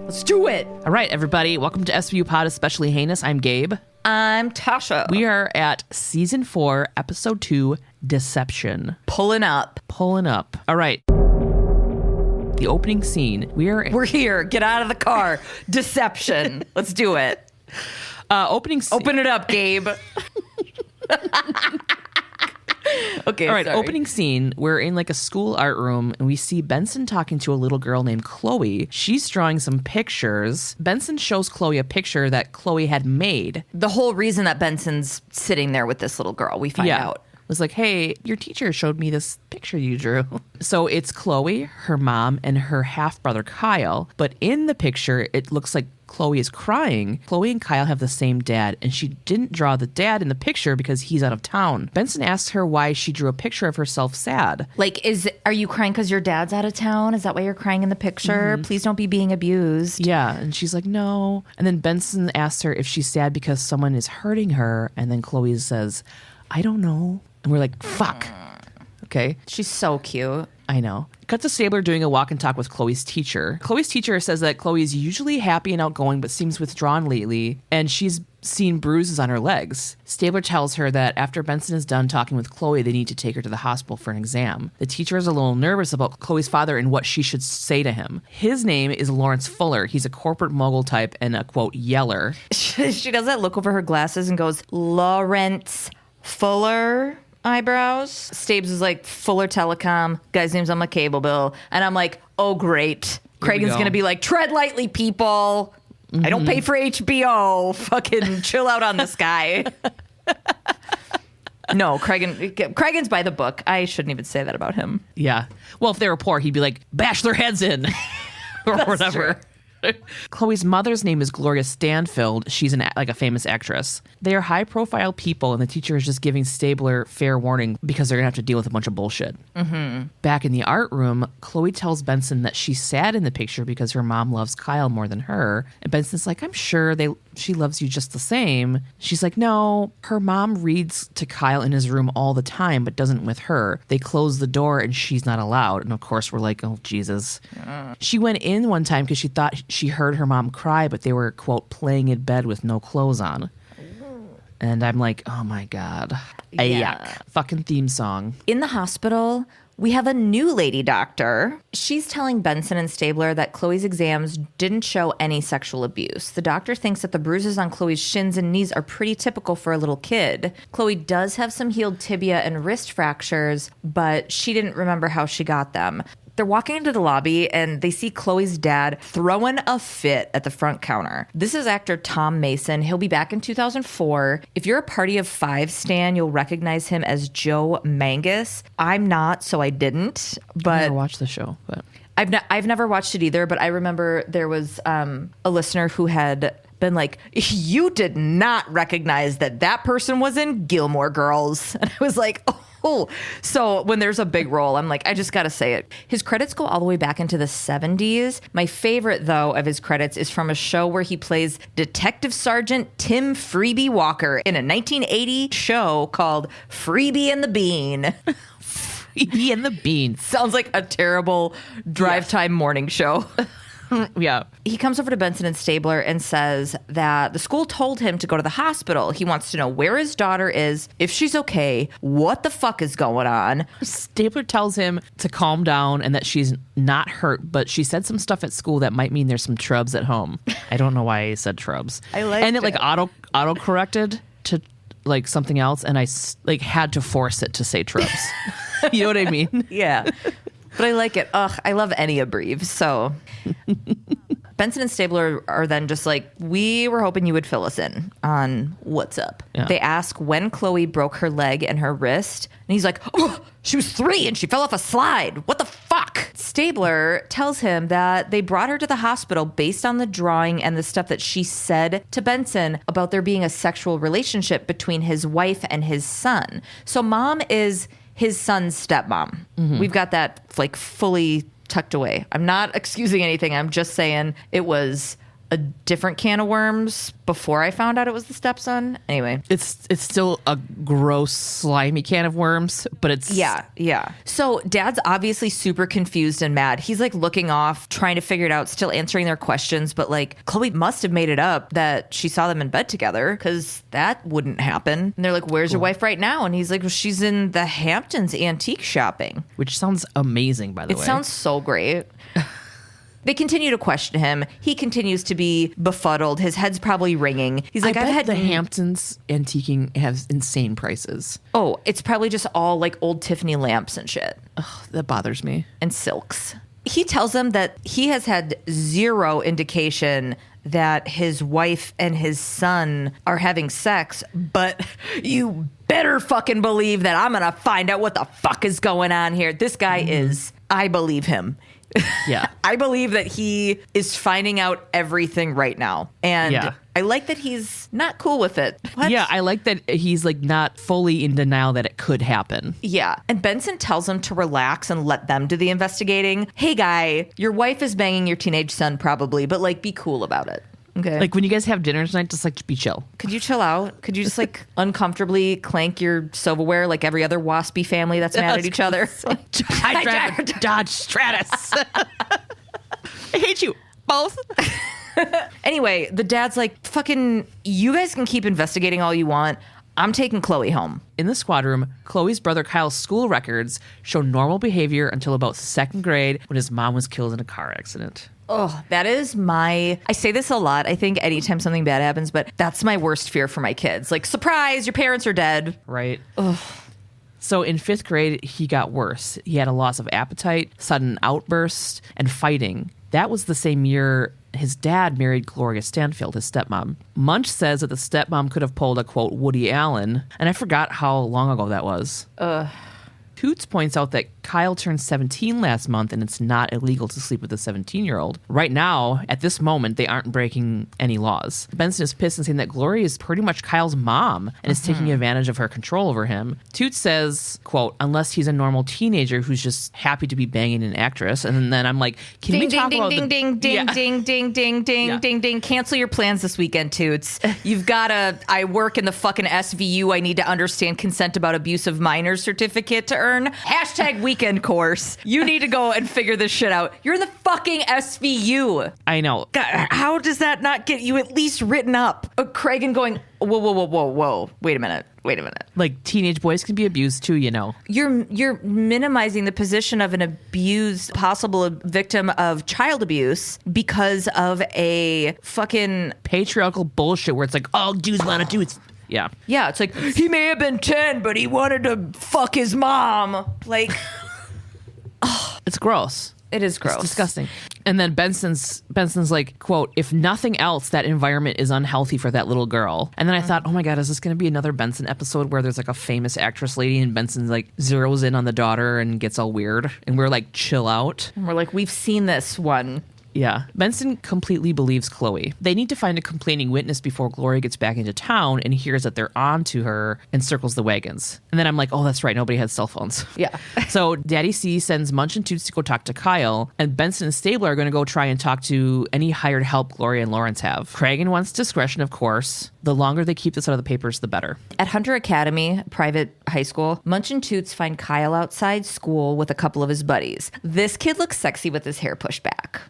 Let's do it. All right, everybody. Welcome to SVU Pod Especially Heinous. I'm Gabe. I'm Tasha. We are at Season 4, Episode 2, Deception. Pulling up. All right. The opening scene. We're here. Get out of the car. Deception. Let's do it. Opening scene. Open it up, Gabe. Okay, all right, sorry. Opening scene. We're in like a school art room and we see Benson talking to a little girl named Chloe. She's drawing some pictures. Benson shows Chloe a picture that Chloe had made. The whole reason that Benson's sitting there with this little girl, we find out. It was like, hey, your teacher showed me this picture you drew. So it's Chloe, her mom, and her half-brother Kyle. But in the picture, it looks like Chloe is crying. Chloe and Kyle have the same dad, and she didn't draw the dad in the picture because he's out of town. Benson asks her why she drew a picture of herself sad. Like, are you crying because your dad's out of town? Is that why you're crying in the picture? Please don't be being abused. Yeah, and she's like, no. And then Benson asks her if she's sad because someone is hurting her, and then Chloe says, I don't know. And we're like, fuck. Okay. She's so cute. I know. Cut to Stabler doing a walk and talk with Chloe's teacher. Chloe's teacher says that Chloe is usually happy and outgoing, but seems withdrawn lately, and she's seen bruises on her legs. Stabler tells her that after Benson is done talking with Chloe, they need to take her to the hospital for an exam. The teacher is a little nervous about Chloe's father and what she should say to him. His name is Lawrence Fuller. He's a corporate mogul type and a, quote, yeller. She does that look over her glasses and goes, Lawrence Fuller? Eyebrows. Stabes is like, Fuller Telecom. Guy's name's on my cable bill. And I'm like, oh, great. Cragen's going to be like, tread lightly, people. I don't pay for HBO. Fucking chill out on this guy. No, Cragen's by the book. I shouldn't even say that about him. Yeah. Well, if they were poor, he'd be like, bash their heads in. Or That's whatever. True. Chloe's mother's name is Gloria Stanfield. She's a famous actress. They are high-profile people, and the teacher is just giving Stabler fair warning because they're going to have to deal with a bunch of bullshit. Back in the art room, Chloe tells Benson that she's sad in the picture because her mom loves Kyle more than her. And Benson's like, I'm sure she loves you just the same. She's like, no, her mom reads to Kyle in his room all the time, but doesn't with her. They close the door and she's not allowed. And of course, we're like, oh, Jesus. She went in one time because she thought she heard her mom cry, but they were, quote, playing in bed with no clothes on. And I'm like, oh my God. Yeah. Yuck. Fucking theme song. In the hospital, we have a new lady doctor. She's telling Benson and Stabler that Chloe's exams didn't show any sexual abuse. The doctor thinks that the bruises on Chloe's shins and knees are pretty typical for a little kid. Chloe does have some healed tibia and wrist fractures, but she didn't remember how she got them. They're walking into the lobby and they see Chloe's dad throwing a fit at the front counter. This is actor Tom Mason. He'll be back in 2004. If you're a Party of Five stan, you'll recognize him as Joe Mangus. I'm not, so I didn't. But I never watched the show, but I've never watched it either. But I remember there was a listener who had been like, you did not recognize that person was in Gilmore Girls. And I was like, oh. So when there's a big role, I'm like, I just got to say it. His credits go all the way back into the 70s. My favorite, though, of his credits is from a show where he plays Detective Sergeant Tim Freebie Walker in a 1980 show called Freebie and the Bean. Freebie and the Bean. Sounds like a terrible drive time morning show. Yeah. He comes over to Benson and Stabler and says that the school told him to go to the hospital. He wants to know where his daughter is, if she's okay, what the fuck is going on. Stabler tells him to calm down and that she's not hurt, but she said some stuff at school that might mean there's some trubs at home. I don't know why he said trubs. And it like auto corrected to like something else, and I like had to force it to say trubs. You know what I mean? Yeah. But I like it. Ugh, I love any abbrev. So Benson and Stabler are then just like, we were hoping you would fill us in on what's up. Yeah. They ask when Chloe broke her leg and her wrist. And he's like, oh, she was 3 and she fell off a slide. What the fuck? Stabler tells him that they brought her to the hospital based on the drawing and the stuff that she said to Benson about there being a sexual relationship between his wife and his son. So mom is his son's stepmom. Mm-hmm. We've got that like fully tucked away. I'm not excusing anything. I'm just saying it was a different can of worms before I found out it was the stepson. Anyway. It's still a gross, slimy can of worms, but it's... Yeah. So Dad's obviously super confused and mad. He's like looking off, trying to figure it out, still answering their questions. But like, Chloe must have made it up that she saw them in bed together, because that wouldn't happen. And they're like, where's your wife right now? And he's like, well, she's in the Hamptons antique shopping. Which sounds amazing, by the way. It sounds so great. They continue to question him. He continues to be befuddled. His head's probably ringing. He's like, I've had the Hamptons antiquing has insane prices. Oh, it's probably just all like old Tiffany lamps and shit. Ugh, that bothers me. And silks. He tells them that he has had zero indication that his wife and his son are having sex, but you better fucking believe that I'm gonna find out what the fuck is going on here. This guy is, I believe him. Yeah. I believe that he is finding out everything right now. And I like that he's not cool with it. What? Yeah, I like that he's like not fully in denial that it could happen. Yeah. And Benson tells him to relax and let them do the investigating. Hey, guy, your wife is banging your teenage son probably, but like be cool about it. Okay. Like when you guys have dinner tonight, just like be chill. Could you chill out? Could you just like uncomfortably clank your silverware like every other waspy family that's mad at each other? I drive a Dodge Stratus. I hate you both. Anyway, the dad's like, fucking, you guys can keep investigating all you want. I'm taking Chloe home. In the squad room, Chloe's brother Kyle's school records show normal behavior until about 2nd grade when his mom was killed in a car accident. Oh, that is I say this a lot, I think, anytime something bad happens, but that's my worst fear for my kids. Like, surprise, your parents are dead. Right. Ugh. So in 5th grade, he got worse. He had a loss of appetite, sudden outbursts, and fighting. That was the same year his dad married Gloria Stanfield, his stepmom. Munch says that the stepmom could have pulled a, quote, Woody Allen, and I forgot how long ago that was. Toots points out that Kyle turned 17 last month and it's not illegal to sleep with a 17-year-old. Right now, at this moment, they aren't breaking any laws. Benson is pissed and saying that Gloria is pretty much Kyle's mom and is taking advantage of her control over him. Toots says, quote, unless he's a normal teenager who's just happy to be banging an actress. And then I'm like, can we talk about ding, ding, ding, cancel your plans this weekend, Toots. You've got I work in the fucking SVU. I need to understand consent about abuse of minors certificate to earn. Hashtag weekend course. You need to go and figure this shit out. You're in the fucking SVU. I know. God, how does that not get you at least written up? Cragen going, whoa. Wait a minute. Like teenage boys can be abused too, you know. You're minimizing the position of an possible victim of child abuse because of a fucking patriarchal bullshit where it's like, all dudes want to do it. Yeah. Yeah, it's like, he may have been 10, but he wanted to fuck his mom. Like, it's gross. It is gross. It's disgusting. And then Benson's like, quote, if nothing else, that environment is unhealthy for that little girl. And then I thought, oh my God, is this going to be another Benson episode where there's like a famous actress lady and Benson's like zeroes in on the daughter and gets all weird? And we're like, chill out. And we're like, we've seen this one. Yeah. Benson completely believes Chloe. They need to find a complaining witness before Gloria gets back into town and hears that they're on to her and circles the wagons. And then I'm like, oh, that's right. Nobody has cell phones. Yeah. So Daddy C sends Munch and Toots to go talk to Kyle, and Benson and Stabler are going to go try and talk to any hired help Gloria and Lawrence have. Cragen wants discretion, of course. The longer they keep this out of the papers, the better. At Hunter Academy, private high school, Munch and Toots find Kyle outside school with a couple of his buddies. This kid looks sexy with his hair pushed back.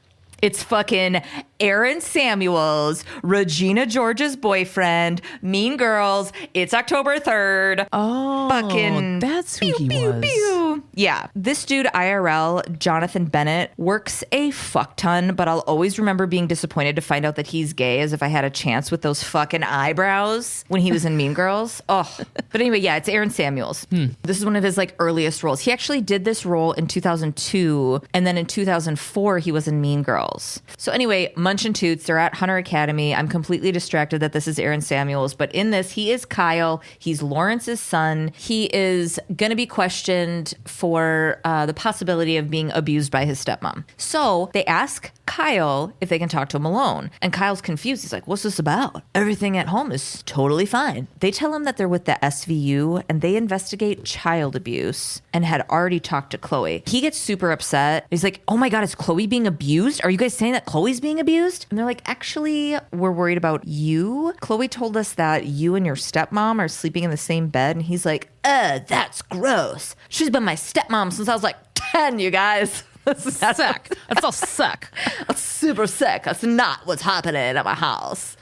It's fucking Erin Samuels, Regina George's boyfriend, Mean Girls. It's October 3rd. Oh, fucking that's who he was. Pew. Yeah. This dude, IRL, Jonathan Bennett, works a fuck ton, but I'll always remember being disappointed to find out that he's gay, as if I had a chance with those fucking eyebrows when he was in Mean Girls. Oh. But anyway, yeah, it's Erin Samuels. This is one of his like earliest roles. He actually did this role in 2002, and then in 2004, he was in Mean Girls. So anyway, Munch and Toots, they're at Hunter Academy. I'm completely distracted that this is Erin Samuels, but in this, he is Kyle. He's Lawrence's son. He is going to be questioned for the possibility of being abused by his stepmom. So they ask Kyle if they can talk to him alone. And Kyle's confused. He's like, what's this about? Everything at home is totally fine. They tell him that they're with the SVU and they investigate child abuse and had already talked to Chloe. He gets super upset. He's like, oh my God, is Chloe being abused? Are you guys saying that Chloe's being abused? And they're like, actually, we're worried about you. Chloe told us that you and your stepmom are sleeping in the same bed. And he's like, that's gross. She's been my stepmom since I was like 10, you guys. That's sick. That's all sick. That's super sick. That's not what's happening at my house.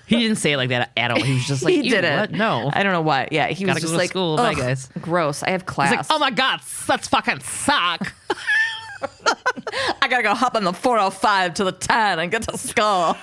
He didn't say it like that at all. He was just like, he didn't. What? No. I don't know why. Yeah, he was Gotta just go to like, school. Bye, guys. Gross. I have class. He's like, oh my God, that's fucking suck. I gotta go hop on the 405 to the 10 and get to school.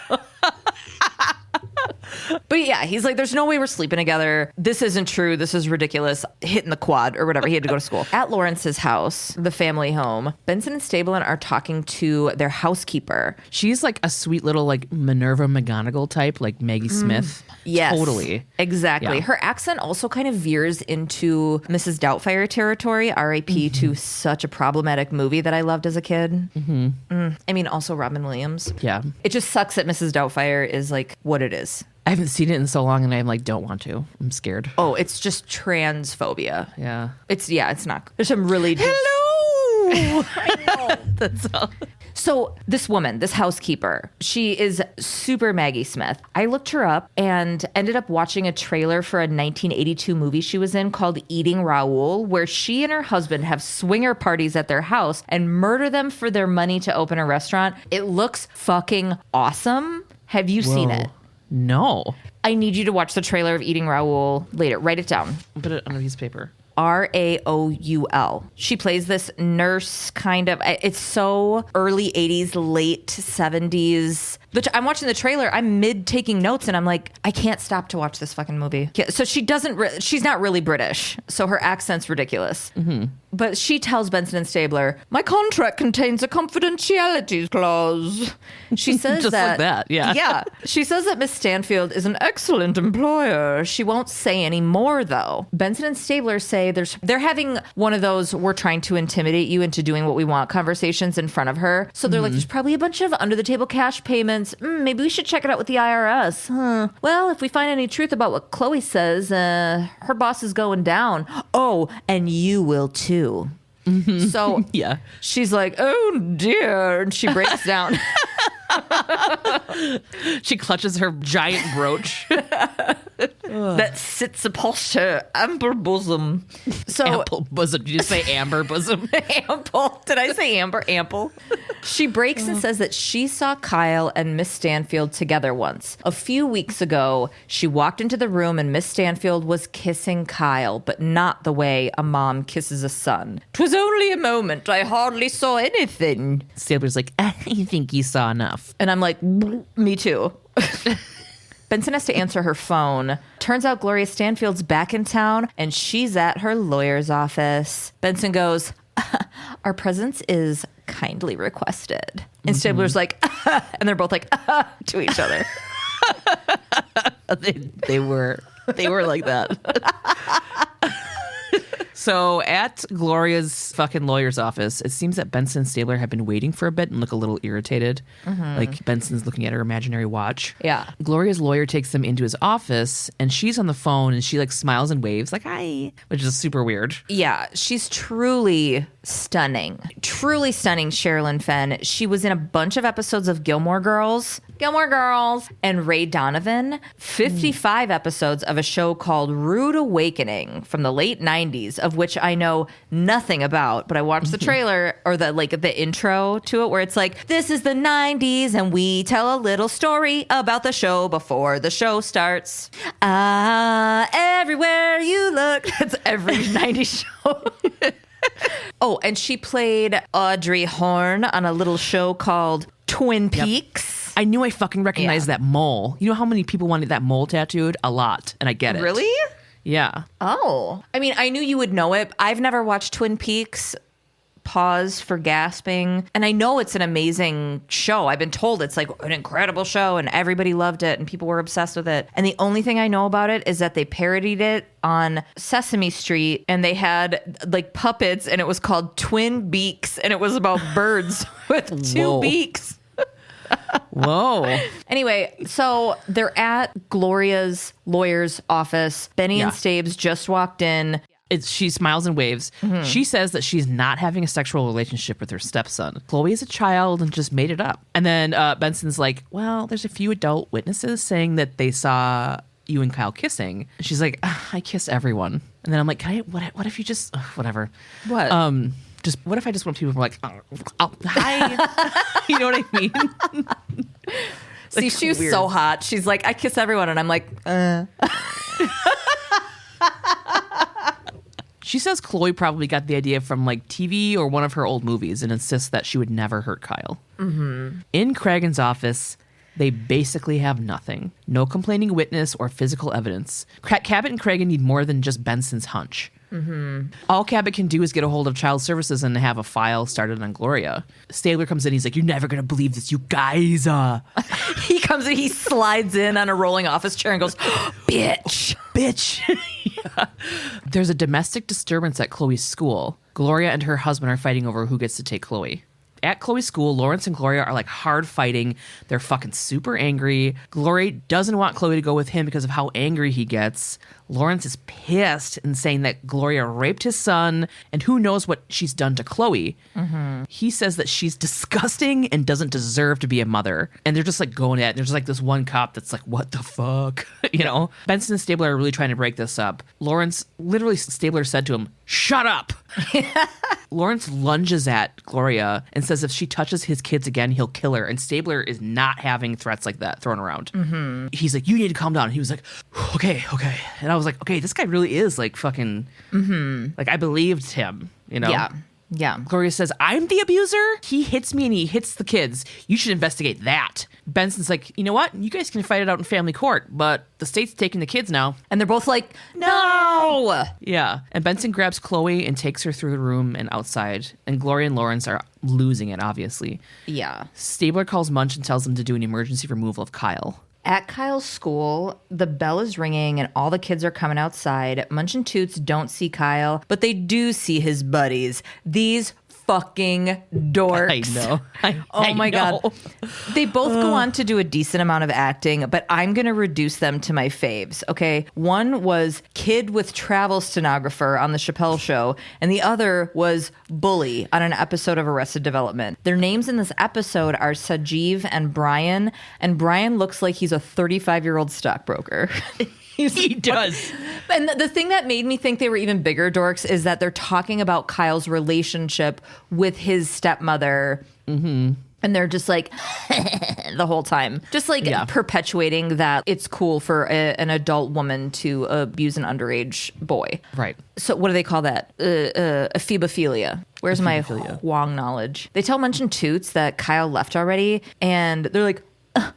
But yeah, he's like, there's no way we're sleeping together. This isn't true. This is ridiculous. Hitting the quad or whatever. He had to go to school. At Lawrence's house, the family home, Benson and Stabler are talking to their housekeeper. She's like a sweet little like Minerva McGonagall type, like Maggie Smith. Yes. Totally. Exactly. Yeah. Her accent also kind of veers into Mrs. Doubtfire territory, R.I.P. to such a problematic movie that I loved as a kid. I mean, also Robin Williams. Yeah. It just sucks that Mrs. Doubtfire is like what it is. I haven't seen it in so long and I'm like, don't want to. I'm scared. Oh, it's just transphobia. Yeah. It's not. There's some really... Hello! I know. That's all. So this woman, this housekeeper, she is super Maggie Smith. I looked her up and ended up watching a trailer for a 1982 movie she was in called Eating Raoul, where she and her husband have swinger parties at their house and murder them for their money to open a restaurant. It looks fucking awesome. Have you seen it? No. I need you to watch the trailer of Eating Raoul later. Write it down. Put it on a piece of paper. Raoul. She plays this nurse kind of, it's so early 80s, late 70s. I'm watching the trailer, I'm mid taking notes and I'm like, I can't stop to watch this fucking movie. So she's not really British. So her accent's ridiculous. But she tells Benson and Stabler, my contract contains a confidentiality clause. She says Just like that, yeah. Yeah. She says that Miss Stanfield is an excellent employer. She won't say any more though. Benson and Stabler say they're having one of those we're trying to intimidate you into doing what we want conversations in front of her. So they're like, there's probably a bunch of under the table cash payments. Maybe we should check it out with the IRS. Huh. Well, if we find any truth about what Chloe says, her boss is going down. Oh, and you will too. So Yeah. she's like, oh dear. And she breaks down. She clutches her giant brooch. That sits upholst her amber bosom. So Ample bosom. Did you say amber bosom? ample. Did I say amber? Ample. She breaks and says that she saw Kyle and Miss Stanfield together once. A few weeks ago, she walked into the room and Miss Stanfield was kissing Kyle, but not the way a mom kisses a son. 'Twas only a moment. I hardly saw anything. Stabler's like, I think you saw enough. And I'm like, me too. Benson has to answer her phone. Turns out Gloria Stanfield's back in town and she's at her lawyer's office. Benson goes, our presence is kindly requested. And Stabler's like, and they're both like, to each other. They were like that. So at Gloria's fucking lawyer's office, it seems that Benson and Stabler have been waiting for a bit and look a little irritated. Like Benson's looking at her imaginary watch. Yeah. Gloria's lawyer takes them into his office and she's on the phone and she like smiles and waves like, hi, which is super weird. Yeah, she's truly stunning. Truly stunning, Sherilyn Fenn. She was in a bunch of episodes of Gilmore Girls, and Ray Donovan. 55 episodes of a show called Rude Awakening from the late 90s, of which I know nothing about, but I watched the trailer or the intro to it where it's like, this is the 90s and we tell a little story about the show before the show starts. Everywhere you look. That's every 90s show. Oh, and she played Audrey Horne on a little show called Twin Peaks. I knew I fucking recognized that mole. You know how many people wanted that mole tattooed? A lot. And I get it. Really? Yeah. Oh. I mean, I knew you would know it. I've never watched Twin Peaks. pause for gasping. And I know it's an amazing show. I've been told it's like an incredible show and everybody loved it and people were obsessed with it. And the only thing I know about it is that they parodied it on Sesame Street and they had like puppets and it was called Twin Beaks and it was about birds with two beaks. Whoa. Anyway, so they're at Gloria's lawyer's office. Benny and Stabes just walked in. She smiles and waves. She says that she's not having a sexual relationship with her stepson. Chloe is a child and just made it up. And then Benson's like, well, there's a few adult witnesses saying that they saw you and Kyle kissing. She's like, I kiss everyone. And then I'm like, what if you just, whatever. What? Just what if I just want people to be like, oh, hi. You know what I mean? See, she was so hot. She's like, I kiss everyone. And I'm like, She says Chloe probably got the idea from like TV or one of her old movies and insists that she would never hurt Kyle. Mm-hmm. In Cragen's office, they basically have nothing. No complaining witness or physical evidence. Cabot and Cragen need more than just Benson's hunch. Mm-hmm. All Cabot can do is get a hold of child services and have a file started on Gloria. Stabler comes in. He's like, you're never going to believe this, you guys. He comes in. He slides in on a rolling office chair and goes, bitch. Bitch. Yeah. There's a domestic disturbance at Chloe's school. Gloria and her husband are fighting over who gets to take Chloe. At Chloe's school, Lawrence and Gloria are like hard fighting. They're fucking super angry. Gloria doesn't want Chloe to go with him because of how angry he gets. Lawrence is pissed and saying that Gloria raped his son and who knows what she's done to Chloe. Mm-hmm. He says that she's disgusting and doesn't deserve to be a mother. And they're just like going at it. There's like this one cop that's like, what the fuck? You know? Benson and Stabler are really trying to break this up. Lawrence, literally Stabler said to him, shut up. Lawrence lunges at Gloria and says if she touches his kids again, he'll kill her. And Stabler is not having threats like that thrown around. Mm-hmm. He's like, you need to calm down. And he was like, okay. And I was like, okay, this guy really is like fucking, like I believed him, you know? Yeah. Gloria says, I'm the abuser? He hits me and he hits the kids. You should investigate that. Benson's like, you know what? You guys can fight it out in family court, but the state's taking the kids now. And they're both like, no! Yeah. And Benson grabs Chloe and takes her through the room and outside. And Gloria and Lawrence are losing it, obviously. Yeah. Stabler calls Munch and tells them to do an emergency removal of Kyle. At Kyle's school, the bell is ringing and all the kids are coming outside. Munch and Toots don't see Kyle, but they do see his buddies. These fucking dorks. I know. Oh my God. They both go on to do a decent amount of acting, but I'm going to reduce them to my faves, okay? One was kid with travel stenographer on the Chappelle Show, and the other was bully on an episode of Arrested Development. Their names in this episode are Sajeev and Brian looks like he's a 35-year-old stockbroker. He does. And the thing that made me think they were even bigger dorks is that they're talking about Kyle's relationship with his stepmother. Mm-hmm. And they're just like, the whole time. Just like perpetuating that it's cool for an adult woman to abuse an underage boy. Right. So what do they call that? Ephebophilia. Where's my Huang knowledge? They tell Munch and Toots that Kyle left already. And they're like,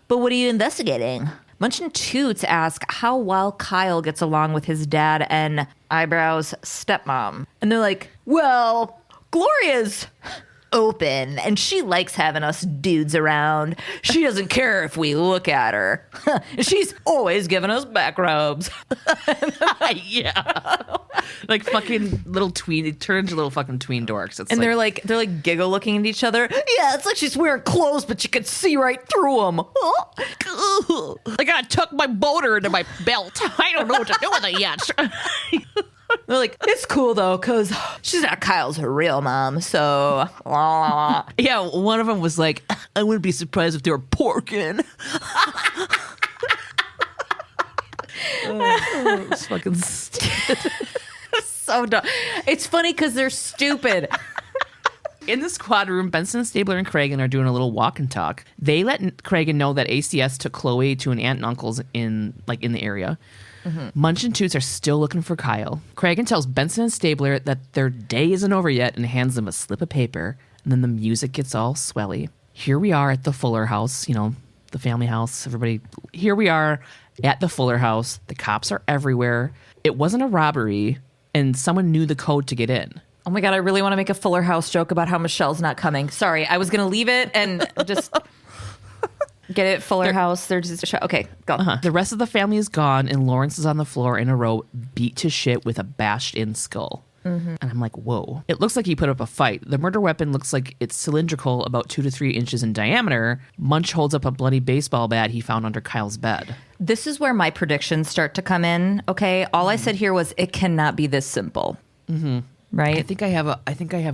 but what are you investigating? Munch and Toots ask how well Kyle gets along with his dad and eyebrows stepmom. And they're like, well, Gloria's open and she likes having us dudes around. She doesn't care if we look at her. She's always giving us back rubs. Yeah. Like fucking little tween, it turns little fucking tween dorks. It's and they're like giggle looking at each other. Yeah, it's like she's wearing clothes, but you can see right through them. I gotta tuck my boulder into my belt. I don't know what to do with it yet. They're like, it's cool though, because she's not Kyle's real mom, so. Yeah, one of them was like, I wouldn't be surprised if they were porking. It's fucking stupid. So dumb. It's funny because they're stupid. In the squad room, Benson, Stabler, and Cragen are doing a little walk and talk. They let Cragen know that ACS took Chloe to an aunt and uncle's in the area. Mm-hmm. Munch and Toots are still looking for Kyle. Cragen tells Benson and Stabler that their day isn't over yet and hands them a slip of paper. And then the music gets all swelly. Here we are at the Fuller house, the family house. Everybody, here we are at the Fuller house. The cops are everywhere. It wasn't a robbery, and someone knew the code to get in. Oh my God, I really want to make a Fuller House joke about how Michelle's not coming. Sorry, I was going to leave it and just get it. Fuller House. There's just a show. Okay, go. The rest of the family is gone, and Lawrence is on the floor in a row, beat to shit with a bashed-in skull. And I'm like, whoa. It looks like he put up a fight. The murder weapon looks like it's cylindrical, about 2 to 3 inches in diameter. Munch holds up a bloody baseball bat he found under Kyle's bed. This is where my predictions start to come in, okay? All I said here was it cannot be this simple. Right? I think I have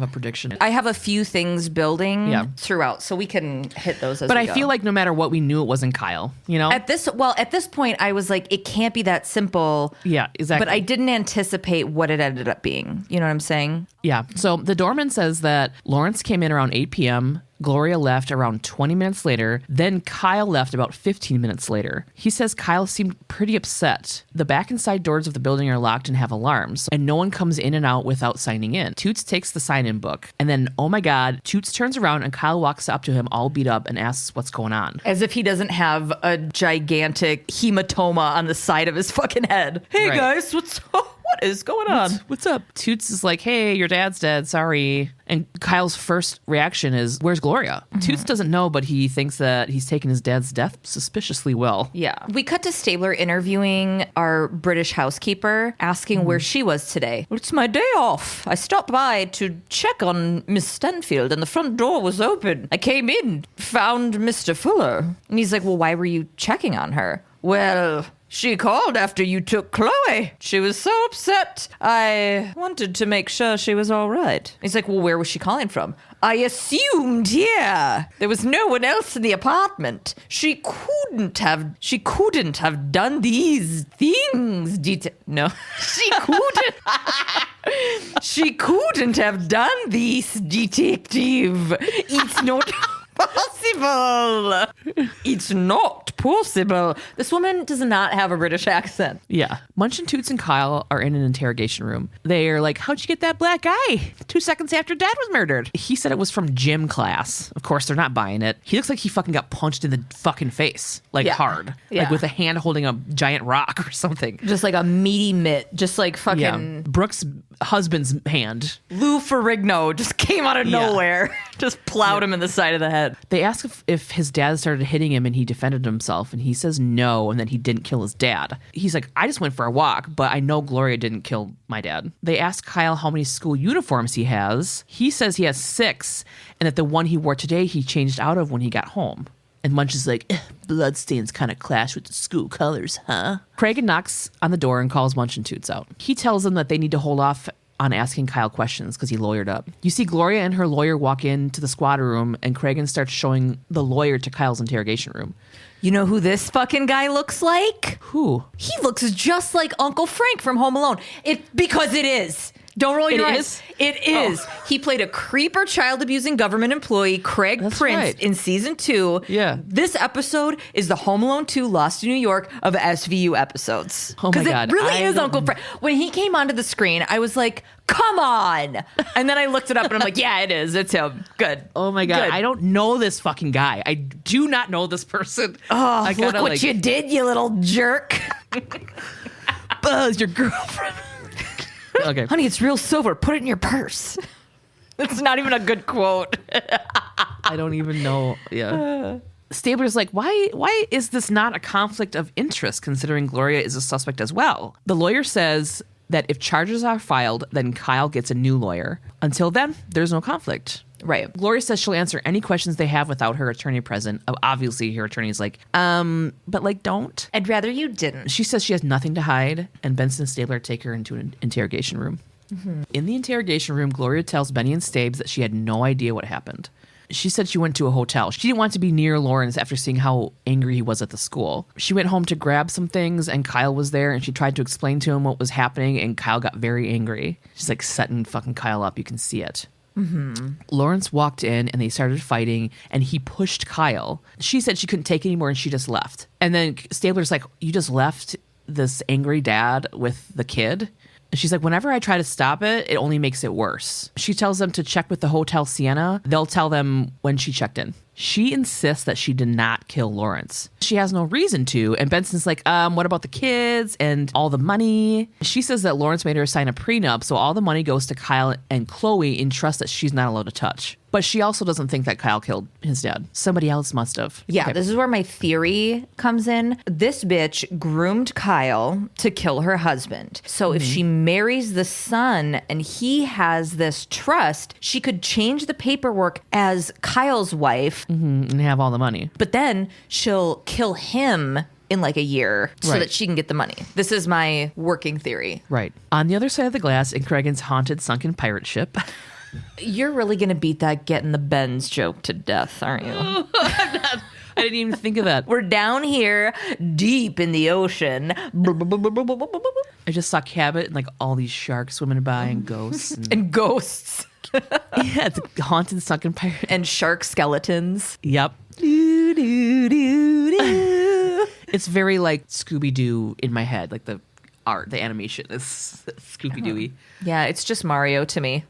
a prediction. I have a few things building throughout, so we can hit those as But we I go. feel like no matter what, we knew it wasn't Kyle, you know? At this point, I was like, it can't be that simple. Yeah, exactly. But I didn't anticipate what it ended up being. You know what I'm saying? Yeah. So the doorman says that Lawrence came in around 8 p.m., Gloria left around 20 minutes later. Then Kyle left about 15 minutes later. He says Kyle seemed pretty upset. The back and side doors of the building are locked and have alarms, and no one comes in and out without signing in. Toots takes the sign-in book, and then, oh my God, Toots turns around and Kyle walks up to him all beat up and asks what's going on. As if he doesn't have a gigantic hematoma on the side of his fucking head. Hey guys, what is going on? What's up? Toots is like, hey, your dad's dead. Sorry. And Kyle's first reaction is, where's Gloria? Toots doesn't know, but he thinks that he's taken his dad's death suspiciously well. Yeah. We cut to Stabler interviewing our British housekeeper, asking where she was today. It's my day off. I stopped by to check on Miss Stanfield, and the front door was open. I came in, found Mr. Fuller. And he's like, well, why were you checking on her? Well, she called after you took Chloe. She was so upset. I wanted to make sure she was all right. He's like, well, where was she calling from? I assumed here. There was no one else in the apartment. She couldn't have done these things. No, she couldn't. She couldn't have done this, detective. It's not possible. It's not possible. This woman does not have a British accent. Yeah. Munch and Toots and Kyle are in an interrogation room. They are like, how'd you get that black eye 2 seconds after Dad was murdered? He said it was from gym class. Of course, they're not buying it. He looks like he fucking got punched in the fucking face. Like hard. Yeah. Like with a hand holding a giant rock or something. Just like a meaty mitt. Just like fucking... Brooke's husband's hand. Lou Ferrigno just came out of nowhere. Just plowed him in the side of the head. They ask if his dad started hitting him and he defended himself, and he says no, and that he didn't kill his dad. He's like, I just went for a walk, but I know Gloria didn't kill my dad. They ask Kyle how many school uniforms he has. He says he has 6, and that the one he wore today he changed out of when he got home. And Munch is like, bloodstains kind of clash with the school colors, huh? Craig knocks on the door and calls Munch and Toots out. He tells them that they need to hold off on asking Kyle questions because he lawyered up. You see Gloria and her lawyer walk into the squad room, and Cragen starts showing the lawyer to Kyle's interrogation room. You know who this fucking guy looks like? Who? He looks just like Uncle Frank from Home Alone. Because it is. Don't roll your eyes. It is. Oh. He played a creeper child-abusing government employee, Craig Prince, in season 2. Yeah. This episode is the Home Alone 2 Lost in New York of SVU episodes. Oh my God. Because it really is Uncle Frank. When he came onto the screen, I was like, come on. And then I looked it up and I'm like, yeah, it is. It's him. Good. Oh my God. Good. I don't know this fucking guy. I do not know this person. Oh, look what you did, you little jerk. Buzz, your girlfriend. Okay. Honey, it's real silver. Put it in your purse. It's not even a good quote. I don't even know. Yeah. Stabler's like, why is this not a conflict of interest considering Gloria is a suspect as well? The lawyer says that if charges are filed, then Kyle gets a new lawyer. Until then, there's no conflict. Right. Gloria says she'll answer any questions they have without her attorney present. Obviously, her attorney's like, but like, don't. I'd rather you didn't. She says she has nothing to hide, and Benson and Stabler take her into an interrogation room. Mm-hmm. In the interrogation room, Gloria tells Benny and Stabes that she had no idea what happened. She said she went to a hotel. She didn't want to be near Lawrence after seeing how angry he was at the school. She went home to grab some things, and Kyle was there, and she tried to explain to him what was happening, and Kyle got very angry. She's like setting fucking Kyle up. You can see it. Mm-hmm. Lawrence walked in and they started fighting, and he pushed Kyle. She said she couldn't take it anymore and she just left. And then Stabler's like, you just left this angry dad with the kid? And she's like, whenever I try to stop it, it only makes it worse. She tells them to check with the Hotel Sienna. They'll tell them when she checked in. She insists that she did not kill Lawrence. She has no reason to. And Benson's like, what about the kids and all the money? She says that Lawrence made her sign a prenup, so all the money goes to Kyle and Chloe in trust that she's not allowed to touch. But she also doesn't think that Kyle killed his dad. Somebody else must have. Yeah, Okay. this is where my theory comes in. This bitch groomed Kyle to kill her husband. So if she marries the son and he has this trust, she could change the paperwork as Kyle's wife, And have all the money. but then she'll kill him in like a year so Right. that she can get the money. This is my working theory. Right. On the other side of the glass, in Cregan's haunted sunken pirate ship. You're really going to beat that getting the Benz joke to death, aren't you? I didn't even think of that. We're down here deep in the ocean. I just saw Cabot and like all these sharks swimming by and ghosts. And, And ghosts. yeah, it's a haunted sunken pirate. And shark skeletons. Yep. Do, do, do, do. It's very like Scooby-Doo in my head. Like the art, the animation is Scooby-Dooey. Yeah, it's just Mario to me.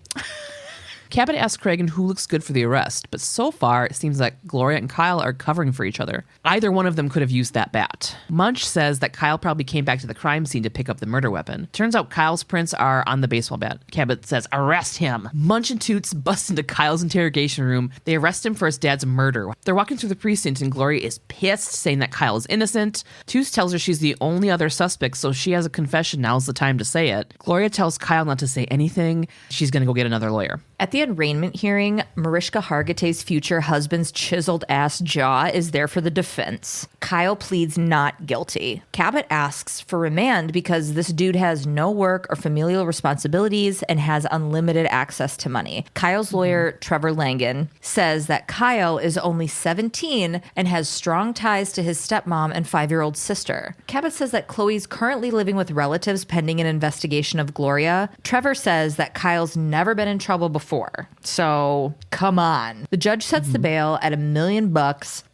Cabot asks Cregan who looks good for the arrest, but so far it seems like Gloria and Kyle are covering for each other. Either one of them could have used that bat. Munch says that Kyle probably came back to the crime scene to pick up the murder weapon. Turns out Kyle's prints are on the baseball bat. Cabot says, arrest him. Munch and Toots bust into Kyle's interrogation room. They arrest him for his dad's murder. They're walking through the precinct and Gloria is pissed, saying that Kyle is innocent. Toots tells her she's the only other suspect, so she has a confession. Now's the time to say it. Gloria tells Kyle not to say anything. She's going to go get another lawyer. At the arraignment hearing, Mariska Hargitay's future husband's chiseled ass jaw is there for the defense. Kyle pleads not guilty. Cabot asks for remand because this dude has no work or familial responsibilities and has unlimited access to money. Kyle's lawyer, Trevor Langan, says that Kyle is only 17 and has strong ties to his stepmom and 5-year-old sister. Cabot says that Chloe's currently living with relatives pending an investigation of Gloria. Trevor says that Kyle's never been in trouble before. So, come on. The judge sets the bail at $1 million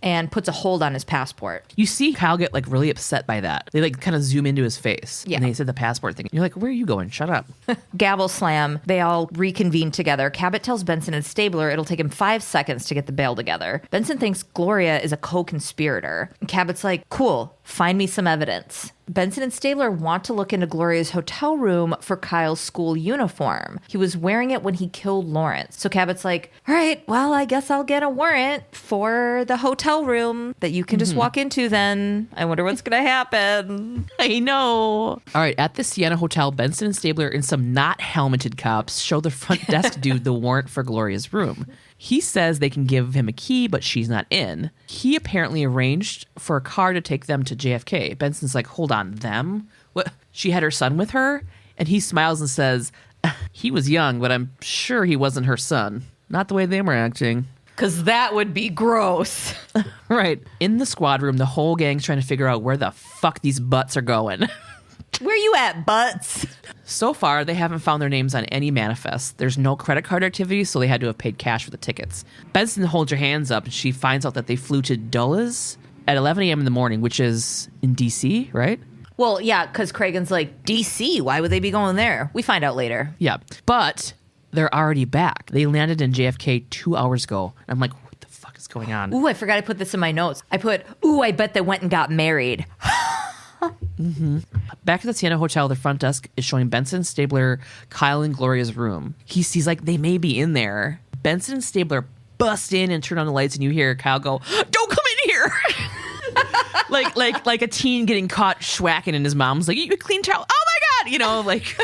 and puts a hold on his passport. You see Kyle get like really upset by that. They like kind of zoom into his face. Yeah. And they said the passport thing. You're like, where are you going? Shut up. Gavel slam. They all reconvene together. Cabot tells Benson and Stabler it'll take him 5 seconds to get the bail together. Benson thinks Gloria is a co-conspirator. Cabot's like, cool, find me some evidence. Benson and Stabler want to look into Gloria's hotel room for Kyle's school uniform. He was wearing it when he killed Lawrence. So Cabot's like, all right, well, I guess I'll get a warrant for the hotel room that you can just walk into then. I wonder what's going to happen. I know. All right. At the Sienna Hotel, Benson and Stabler and some not helmeted cops show the front desk dude the warrant for Gloria's room. He says they can give him a key, but she's not in. He apparently arranged for a car to take them to JFK. Benson's like, hold on, them? What? She had her son with her? And he smiles and says, he was young, but I'm sure he wasn't her son. Not the way they were acting. Because that would be gross. Right. In the squad room, the whole gang's trying to figure out where the fuck these butts are going. Where you at, butts? So far, they haven't found their names on any manifest. There's no credit card activity, so they had to have paid cash for the tickets. Benson holds her hands up, and she finds out that they flew to Dulles at 11 a.m. in the morning, which is in D.C., right? Well, yeah, because Cregan's like, DC, why would they be going there? We find out later. Yeah. But they're already back. They landed in JFK 2 hours ago. I'm like, what the fuck is going on? Ooh, I forgot I put this in my notes. I put, ooh, I bet they went and got married. Back at the Sienna Hotel, the front desk is showing Benson, Stabler, Kyle, and Gloria's room. He's like, they may be in there. Benson and Stabler bust in and turn on the lights, and you hear Kyle go, don't come in here! like a teen getting caught schwacking, and his mom's like, you clean towel. Oh my God! You know, like,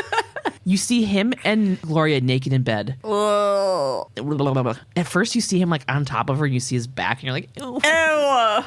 you see him and Gloria naked in bed. Oh. At first, you see him like on top of her, and you see his back, and you're like, ew. Ew.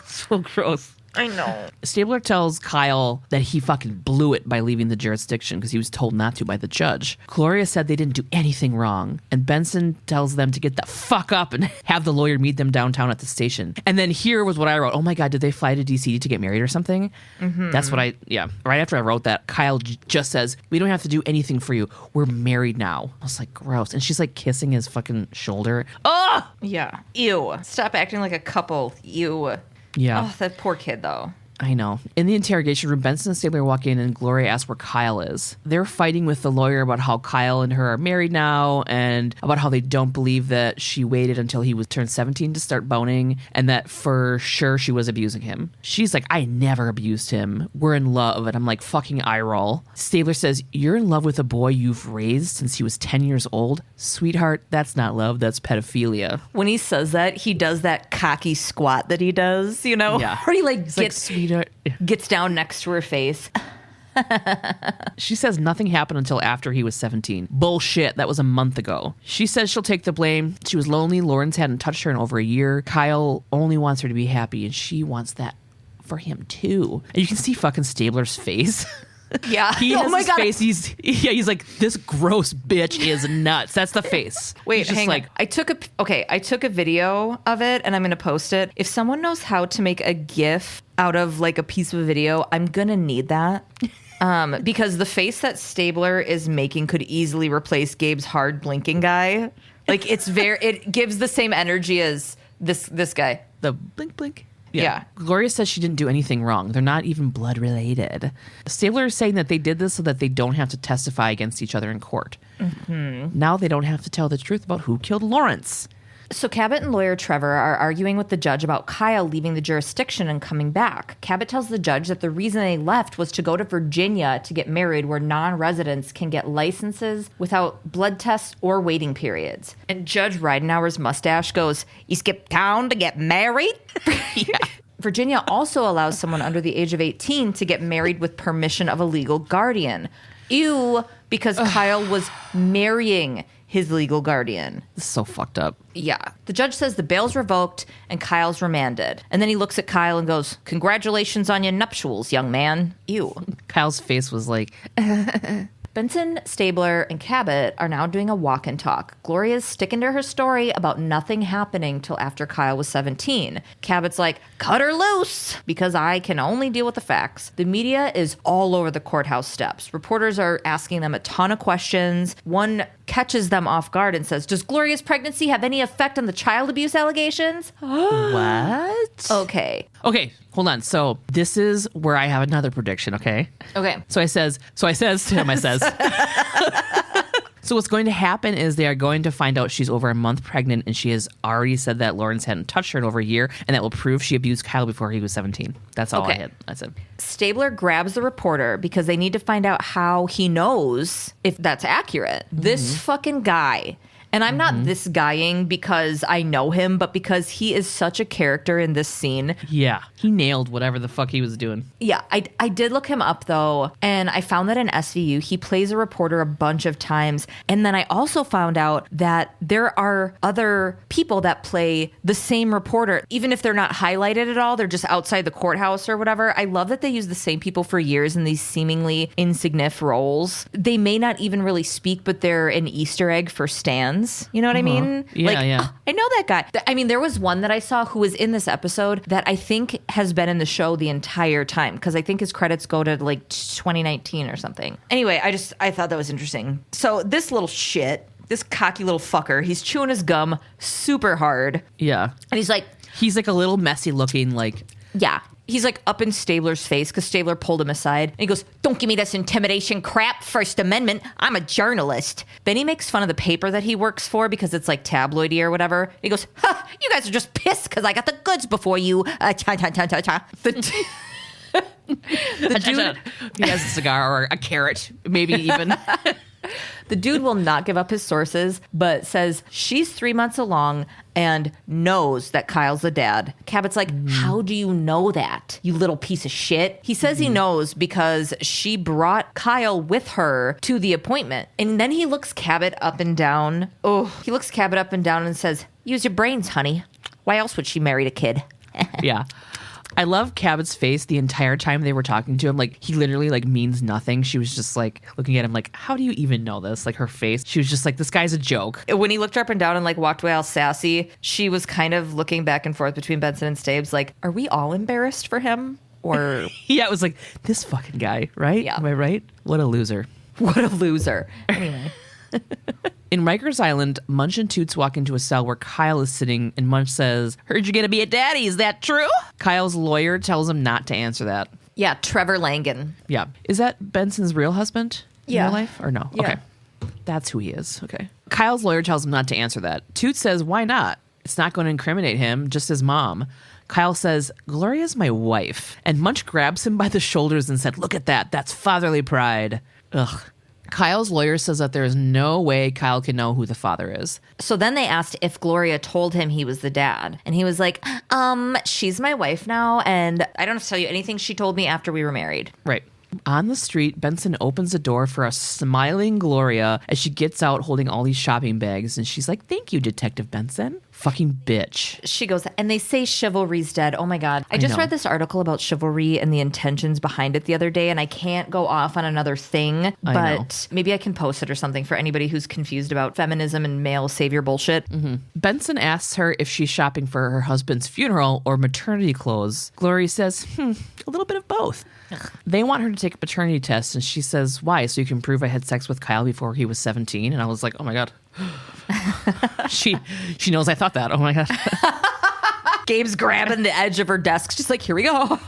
So gross. I know. Stabler tells Kyle that he fucking blew it by leaving the jurisdiction because he was told not to by the judge. Gloria said they didn't do anything wrong. And Benson tells them to get the fuck up and have the lawyer meet them downtown at the station. And then here was what I wrote. Oh my God, did they fly to DC to get married or something? Mm-hmm. That's what right after I wrote that, Kyle just says, we don't have to do anything for you. We're married now. I was like, gross. And she's like kissing his fucking shoulder. Oh! Yeah. Ew. Stop acting like a couple. Ew. Yeah. Oh, that poor kid, though. I know. In the interrogation room, Benson and Stabler walk in and Gloria asks where Kyle is. They're fighting with the lawyer about how Kyle and her are married now and about how they don't believe that she waited until he was turned 17 to start boning and that for sure she was abusing him. She's like, I never abused him. We're in love. And I'm like, fucking eye roll. Stabler says, you're in love with a boy you've raised since he was 10 years old? Sweetheart, that's not love. That's pedophilia. When he says that, he does that cocky squat that he does, you know? Yeah. Where he like It's like, sweetheart. gets down next to her face. She says nothing happened until after he was 17. Bullshit. That was a month ago. She says she'll take the blame. She was lonely. Lawrence hadn't touched her in over a year. Kyle only wants her to be happy, and she wants that for him too. And you can see fucking Stabler's face. Yeah. He has his face. He's like, this gross bitch is nuts. That's the face. Wait, He's hang on. I took a video of it and I'm going to post it. If someone knows how to make a GIF out of like a piece of a video, I'm going to need that. Because the face that Stabler is making could easily replace Gabe's hard blinking guy. Like it gives the same energy as this guy. The blink blink. Yeah. Gloria says she didn't do anything wrong. They're not even blood related. Stabler is saying that they did this so that they don't have to testify against each other in court. Mm-hmm. Now they don't have to tell the truth about who killed Lawrence. So Cabot and lawyer Trevor are arguing with the judge about Kyle leaving the jurisdiction and coming back. Cabot tells the judge that the reason they left was to go to Virginia to get married, where non-residents can get licenses without blood tests or waiting periods. And Judge Ridenhour's mustache goes, "You skipped town to get married?" Yeah. Virginia also allows someone under the age of 18 to get married with permission of a legal guardian. Ew, because Kyle was marrying his legal guardian. This is so fucked up. Yeah. The judge says the bail's revoked and Kyle's remanded. And then he looks at Kyle and goes, "Congratulations on your nuptials, young man." Ew. Kyle's face was like... Benson, Stabler, and Cabot are now doing a walk and talk. Gloria's sticking to her story about nothing happening till after Kyle was 17. Cabot's like, "Cut her loose, because I can only deal with the facts." The media is all over the courthouse steps. Reporters are asking them a ton of questions. One catches them off guard and says, "Does Gloria's pregnancy have any effect on the child abuse allegations?" What? Okay. Okay, hold on. So this is where I have another prediction, okay? Okay. So I says to him, I says... So what's going to happen is they are going to find out she's over a month pregnant, and she has already said that Lawrence hadn't touched her in over a year, and that will prove she abused Kyle before he was 17. That's all I said. Stabler grabs the reporter because they need to find out how he knows if that's accurate. Mm-hmm. This fucking guy. And I'm not this guying because I know him, but because he is such a character in this scene. Yeah, he nailed whatever the fuck he was doing. Yeah, I did look him up, though, and I found that in SVU, he plays a reporter a bunch of times. And then I also found out that there are other people that play the same reporter, even if they're not highlighted at all, they're just outside the courthouse or whatever. I love that they use the same people for years in these seemingly insignificant roles. They may not even really speak, but they're an Easter egg for Stans. You know what I mean? Yeah, yeah. Oh, I know that guy. I mean, there was one that I saw who was in this episode that I think has been in the show the entire time, because I think his credits go to like 2019 or something. Anyway, I thought that was interesting. So this little shit, this cocky little fucker, he's chewing his gum super hard. Yeah. And he's like a little messy looking, like... Yeah. He's like up in Stabler's face because Stabler pulled him aside. And he goes, "Don't give me this intimidation crap, First Amendment. I'm a journalist." Then he makes fun of the paper that he works for because it's like tabloidy or whatever. He goes, "Ha, you guys are just pissed because I got the goods before you." The dude, he has a cigar or a carrot, maybe even. The dude will not give up his sources, but says she's 3 months along and knows that Kyle's the dad. Cabot's like, "How do you know that, you little piece of shit?" He says he knows because she brought Kyle with her to the appointment. And then he looks Cabot up and down. He looks Cabot up and down and says, "Use your brains, honey. Why else would she marry a kid?" Yeah. I love Cabot's face the entire time they were talking to him. Like, he literally, like, means nothing. She was just, like, looking at him like, how do you even know this? Like, her face. She was just like, this guy's a joke. When he looked her up and down and, like, walked away all sassy, she was kind of looking back and forth between Benson and Stabes, like, are we all embarrassed for him? Or... Yeah, it was like, this fucking guy, right? Yeah. Am I right? What a loser. What a loser. Anyway. In Rikers Island, Munch and Toots walk into a cell where Kyle is sitting, and Munch says, "Heard you're gonna be a daddy, is that true?" Kyle's lawyer tells him not to answer that. Yeah, Trevor Langan. Yeah. Is that Benson's real husband in Yeah. real life, or no? Yeah. Okay. That's who he is. Okay. Kyle's lawyer tells him not to answer that. Toots says, why not? It's not going to incriminate him, just his mom. Kyle says, Gloria's my wife. And Munch grabs him by the shoulders and said, look at that. That's fatherly pride. Ugh. Kyle's lawyer says that there is no way Kyle can know who the father is. So then they asked if Gloria told him he was the dad. And he was like, she's my wife now, and I don't have to tell you anything she told me after we were married. Right. On the street, Benson opens the door for a smiling Gloria as she gets out holding all these shopping bags. And she's like, thank you, Detective Benson. Fucking bitch. She goes, and they say chivalry's dead. Oh my God. I just know. read this article about chivalry and the intentions behind it the other day, and I can't go off on another thing, but maybe I can post it or something for anybody who's confused about feminism and male savior bullshit. Mm-hmm. Benson asks her if she's shopping for her husband's funeral or maternity clothes. Gloria says, a little bit of both. Ugh. They want her to take a paternity test, and she says, why? So you can prove I had sex with Kyle before he was 17? And I was like, oh my God. she knows I thought that. Oh my God. Gabe's grabbing the edge of her desk. She's like, here we go.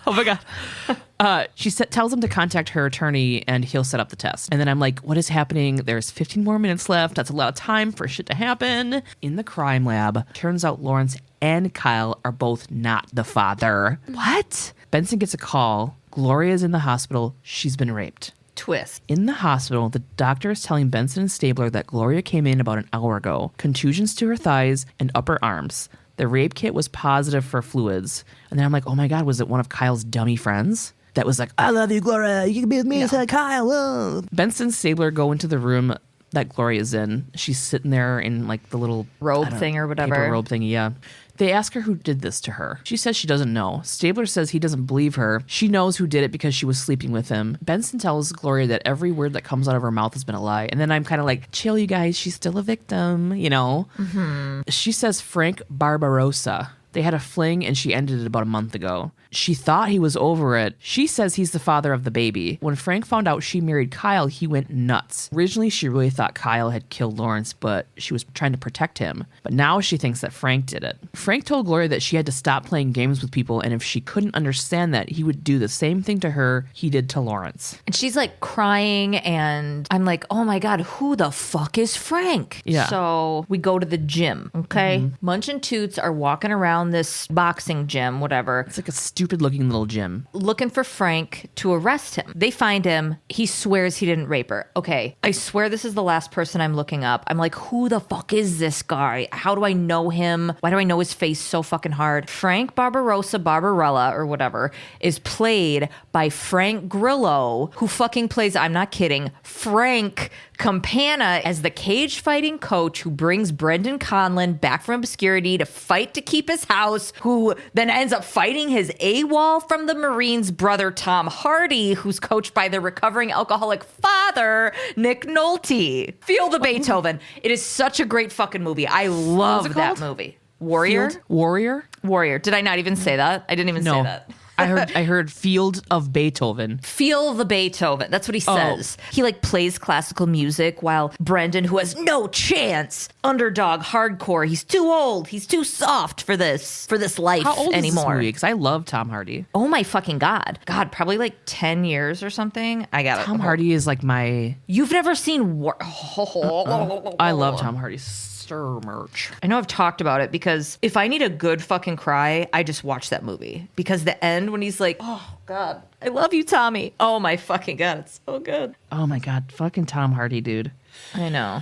Oh my God. She tells him to contact her attorney and he'll set up the test. And then I'm like, what is happening? There's 15 more minutes left. That's a lot of time for shit to happen. In the crime lab, turns out Lawrence and Kyle are both not the father. What? Benson gets a call. Gloria's in the hospital. She's been raped. Twist. In the hospital, the doctor is telling Benson and Stabler that Gloria came in about an hour ago. Contusions to her thighs and upper arms. The rape kit was positive for fluids. And then I'm like, oh my God, was it one of Kyle's dummy friends? That was like, I love you, Gloria. You can be with me instead, Kyle. Whoa. Benson and Stabler go into the room that Gloria's in. She's sitting there in like the little robe thing or whatever. Paper robe thingy, yeah. They ask her who did this to her. She says she doesn't know. Stabler says he doesn't believe her. She knows who did it because she was sleeping with him. Benson tells Gloria that every word that comes out of her mouth has been a lie. And then I'm kind of like, chill, you guys. She's still a victim, you know? Mm-hmm. She says Frank Barbarossa. They had a fling and she ended it about a month ago. She thought he was over it. She says he's the father of the baby. When Frank found out she married Kyle, he went nuts. Originally, she really thought Kyle had killed Lawrence, but she was trying to protect him. But now she thinks that Frank did it. Frank told Gloria that she had to stop playing games with people, and if she couldn't understand that, he would do the same thing to her he did to Lawrence. And she's like crying, and I'm like, oh my God, who the fuck is Frank? Yeah. So we go to the gym, okay? Mm-hmm. Munch and Toots are walking around this boxing gym, whatever. It's like a stupid looking little gym. Looking for Frank to arrest him. They find him. He swears he didn't rape her. Okay, I swear this is the last person I'm looking up. I'm like, who the fuck is this guy? How do I know him? Why do I know his face so fucking hard? Frank Barbarella, or whatever, is played by Frank Grillo, who fucking plays, I'm not kidding, Frank Campana as the cage fighting coach who brings Brendan Conlon back from obscurity to fight to keep his house, who then ends up fighting his AWOL from the Marines brother Tom Hardy, who's coached by the recovering alcoholic father, Nick Nolte. Feel the Beethoven. It is such a great fucking movie. I love that movie. Warrior? Warrior. Did I not even say that? I didn't even say that. I heard Field of Beethoven. Feel the Beethoven. That's what he says. He like plays classical music while Brendan, who has no chance, underdog, hardcore. He's too old. He's too soft for this life How old anymore. Is this movie? Because I love Tom Hardy. Oh my fucking God. God, probably like 10 years or something. I got it. Tom Hardy is like my... You've never seen... I love Tom Hardy's merch. I know I've talked about it because if I need a good fucking cry, I just watch that movie. Because the end when he's like, oh God, I love you, Tommy. Oh my fucking God, it's so good. Oh my God, fucking Tom Hardy, dude. I know.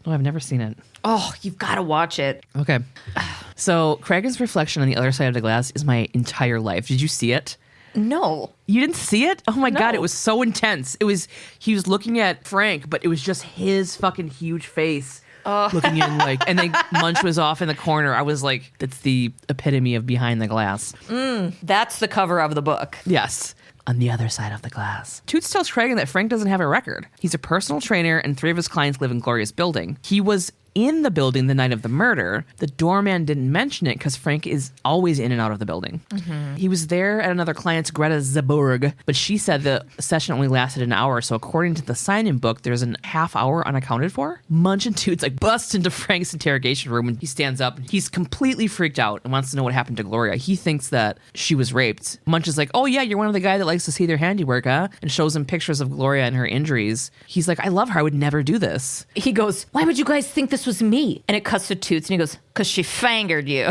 Oh, I've never seen it. Oh, you've got to watch it. Okay. So Kragen's reflection on the other side of the glass is my entire life. Did you see it? No. You didn't see it? Oh my God, it was so intense. He was looking at Frank, but it was just his fucking huge face. Looking in like, and then Munch was off in the corner. I was like, that's the epitome of behind the glass. That's the cover of the book. Yes. On the other side of the glass. Toots tells Kragen that Frank doesn't have a record. He's a personal trainer and 3 of his clients live in Gloria's building. He was in the building the night of the murder. The doorman didn't mention it because Frank is always in and out of the building. He was there at another client's, Greta Zaburg, but she said the session only lasted an hour. So according to the sign-in book, there's a half hour unaccounted for. Munch and Toots like bust into Frank's interrogation room and he stands up. He's completely freaked out and wants to know what happened to Gloria. He thinks that she was raped. Munch is like, oh yeah, you're one of the guys that likes to see their handiwork, huh? And shows him pictures of Gloria and her injuries. He's like, I love her. I would never do this. He goes, why would you guys think this was me? And it cuts to Toots and he goes, because she fangered you.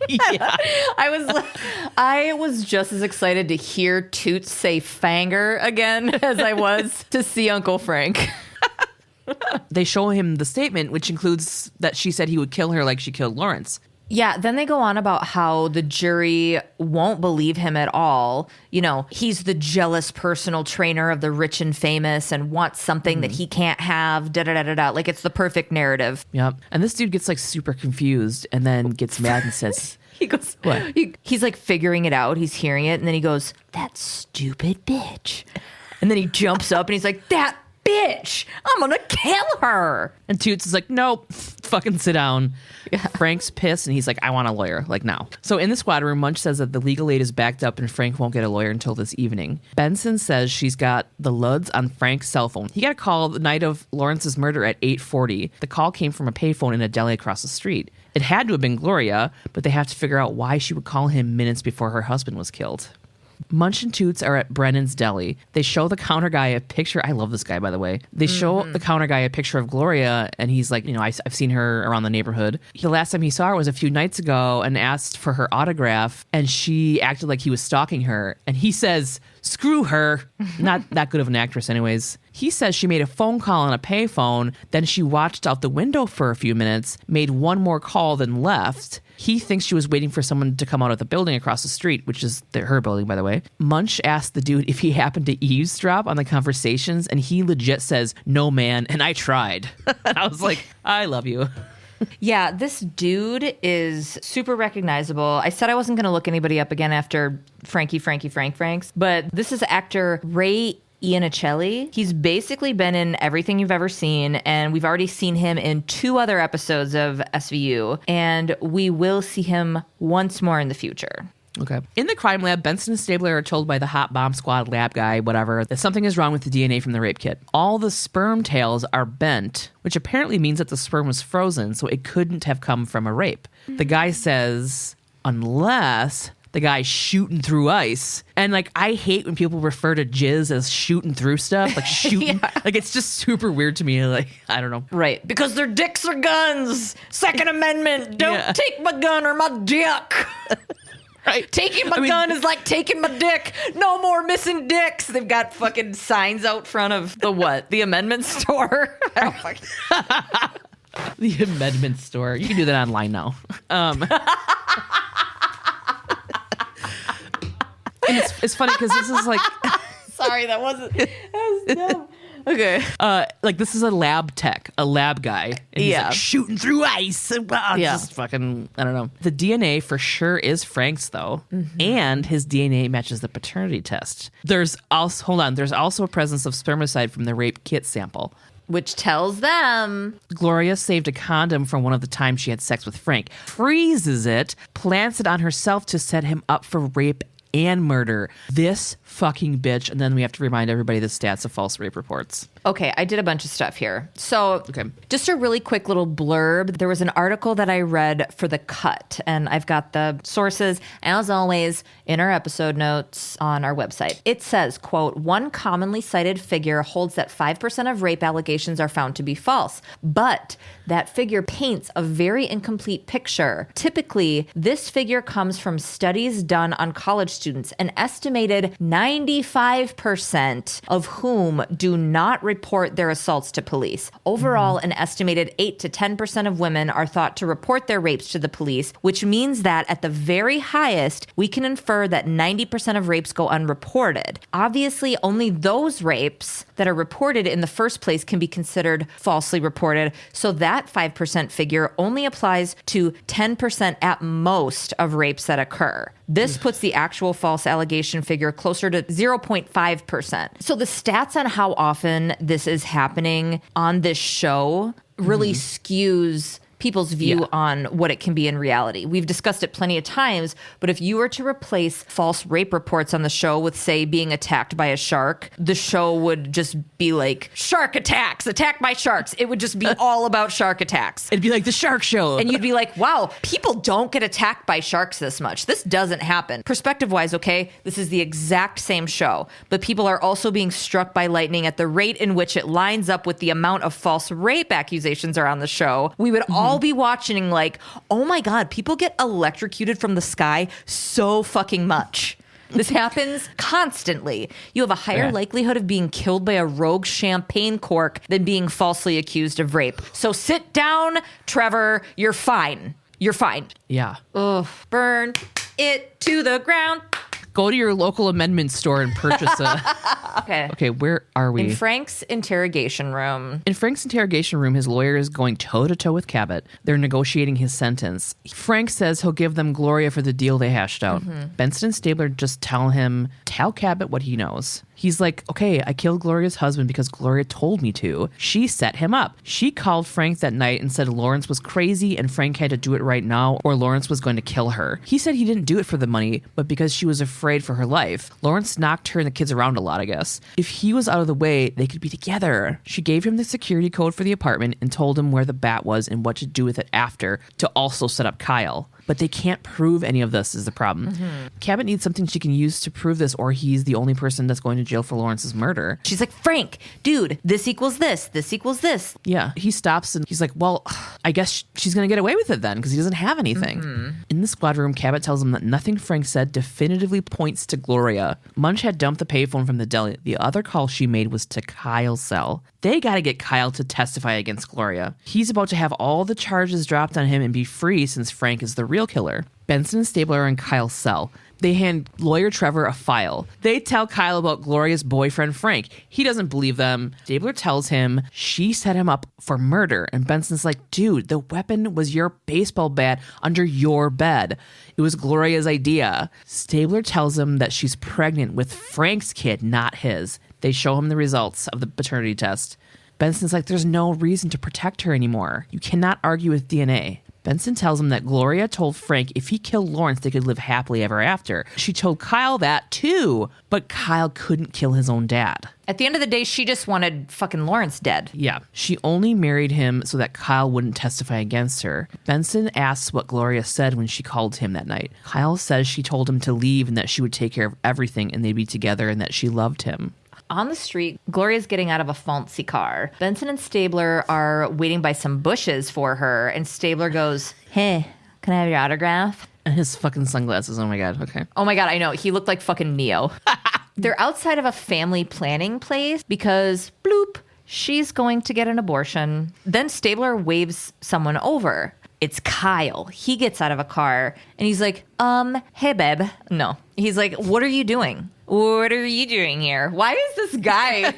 Yeah. I was just as excited to hear Toots say fanger again as I was to see Uncle Frank. They show him the statement, which includes that she said he would kill her like she killed Lawrence. Yeah, then they go on about how the jury won't believe him at all. You know, he's the jealous personal trainer of the rich and famous and wants something that he can't have, da-da-da-da-da. Like, it's the perfect narrative. Yep. And this dude gets like super confused and then gets mad and says... He goes, what? He's like figuring it out. He's hearing it. And then he goes, that stupid bitch. And then he jumps up and he's like, that bitch, I'm gonna kill her. And Toots is like, nope, fucking sit down. Yeah. Frank's pissed and he's like, I want a lawyer, like now. So in the squad room, Munch says that the legal aid is backed up and Frank won't get a lawyer until this evening. Benson says she's got the LUDs on Frank's cell phone. He got a call the night of Lawrence's murder at 8:40. The call came from a payphone in a deli across the street. It had to have been Gloria, but they have to figure out why she would call him minutes before her husband was killed. Munch and Toots are at Brennan's Deli. They show the counter guy a picture. I love this guy, by the way. They show the counter guy a picture of Gloria, and he's like, you know, I've seen her around the neighborhood. The last time he saw her was a few nights ago and asked for her autograph, and she acted like he was stalking her. And he says, screw her. Not that good of an actress anyways. He says she made a phone call on a payphone, then she watched out the window for a few minutes, made one more call, then left. He thinks she was waiting for someone to come out of the building across the street, which is her building, by the way. Munch asked the dude if he happened to eavesdrop on the conversations, and he legit says, no, man, and I tried. And I was like, I love you. Yeah, this dude is super recognizable. I said I wasn't going to look anybody up again after Franks, but this is actor Ray Iannicelli. He's basically been in everything you've ever seen, and we've already seen him in 2 other episodes of SVU, and we will see him once more in the future. Okay. In the crime lab, Benson and Stabler are told by the hot bomb squad lab guy, whatever, that something is wrong with the DNA from the rape kit. All the sperm tails are bent, which apparently means that the sperm was frozen, so it couldn't have come from a rape. The guy says, unless the guy shooting through ice. And like, I hate when people refer to jizz as shooting through stuff, like shooting. Yeah. Like, it's just super weird to me. Like, I don't know. Right. Because their dicks are guns. Second Amendment. Don't take my gun or my dick. Right. Taking my gun is like taking my dick. No more missing dicks. They've got fucking signs out front of the what? The amendment store? I don't fucking... The amendment store. You can do that online now. And it's funny because this is like... Sorry, that was dumb. Okay. Like, this is a lab tech, a lab guy. And he's like shooting through ice. Just fucking, I don't know. The DNA for sure is Frank's, though. Mm-hmm. And his DNA matches the paternity test. There's also a presence of spermicide from the rape kit sample. Which tells them Gloria saved a condom from one of the times she had sex with Frank, freezes it, plants it on herself to set him up for rape and murder. This fucking bitch. And then we have to remind everybody the stats of false rape reports. Okay, I did a bunch of stuff here. So just a really quick little blurb. There was an article that I read for The Cut, and I've got the sources, as always, in our episode notes on our website. It says, quote, one commonly cited figure holds that 5% of rape allegations are found to be false, but that figure paints a very incomplete picture. Typically, this figure comes from studies done on college students, an estimated 95% of whom do not report their assaults to police. Overall, an estimated 8 to 10% of women are thought to report their rapes to the police, which means that at the very highest, we can infer that 90% of rapes go unreported. Obviously, only those rapes that are reported in the first place can be considered falsely reported, so that 5% figure only applies to 10% at most of rapes that occur. This puts the actual false allegation figure closer to 0.5%. So the stats on how often this is happening on this show really skews people's view on what it can be in reality. We've discussed it plenty of times, but if you were to replace false rape reports on the show with, say, being attacked by a shark, the show would just be like, shark attacks, attacked by sharks. It would just be all about shark attacks. It'd be like the shark show. And you'd be like, wow, people don't get attacked by sharks this much. This doesn't happen. Perspective-wise, okay, this is the exact same show, but people are also being struck by lightning at the rate in which it lines up with the amount of false rape accusations are on the show. We would all be watching like, oh my God, people get electrocuted from the sky so fucking much. This happens constantly. You have a higher likelihood of being killed by a rogue champagne cork than being falsely accused of rape. So sit down, Trevor. You're fine. You're fine. Yeah. Ugh. Burn it to the ground. Go to your local amendment store and purchase a... Okay, where are we? In Frank's interrogation room. In Frank's interrogation room, his lawyer is going toe-to-toe with Cabot. They're negotiating his sentence. Frank says he'll give them Gloria for the deal they hashed out. Benson and Stabler just tell Cabot what he knows. He's like, okay, I killed Gloria's husband because Gloria told me to. She set him up. She called Frank that night and said Lawrence was crazy and Frank had to do it right now or Lawrence was going to kill her. He said he didn't do it for the money, but because she was afraid for her life. Lawrence knocked her and the kids around a lot, I guess. If he was out of the way, they could be together. She gave him the security code for the apartment and told him where the bat was and what to do with it after to also set up Kyle. But they can't prove any of this is the problem. Cabot needs something she can use to prove this or he's the only person that's going to jail for Lawrence's murder. She's like, Frank, dude, this equals this. This equals this. Yeah. He stops and he's like, well, I guess she's going to get away with it then because he doesn't have anything. In the squad room, Cabot tells him that nothing Frank said definitively points to Gloria. Munch had dumped the payphone from the deli. The other call she made was to Kyle's cell. They got to get Kyle to testify against Gloria. He's about to have all the charges dropped on him and be free since Frank is the real killer. Benson and Stabler are in Kyle's cell. They hand lawyer Trevor a file. They tell Kyle about Gloria's boyfriend, Frank. He doesn't believe them. Stabler tells him she set him up for murder. And Benson's like, dude, the weapon was your baseball bat under your bed. It was Gloria's idea. Stabler tells him that she's pregnant with Frank's kid, not his. They show him the results of the paternity test. Benson's like, there's no reason to protect her anymore. You cannot argue with DNA. Benson tells him that Gloria told Frank if he killed Lawrence, they could live happily ever after. She told Kyle that too, but Kyle couldn't kill his own dad. At the end of the day, she just wanted fucking Lawrence dead. Yeah. She only married him so that Kyle wouldn't testify against her. Benson asks what Gloria said when she called him that night. Kyle says she told him to leave and that she would take care of everything and they'd be together and that she loved him. On the street, Gloria's getting out of a fancy car. Benson and Stabler are waiting by some bushes for her, and Stabler goes, hey, can I have your autograph? And his fucking sunglasses. Oh my God. Okay. Oh my God, I know. He looked like fucking Neo. They're outside of a family planning place because, bloop, she's going to get an abortion. Then Stabler waves someone over. It's Kyle. He gets out of a car, and he's like, hey, babe. No. He's like, what are you doing? What are you doing here? Why is this guy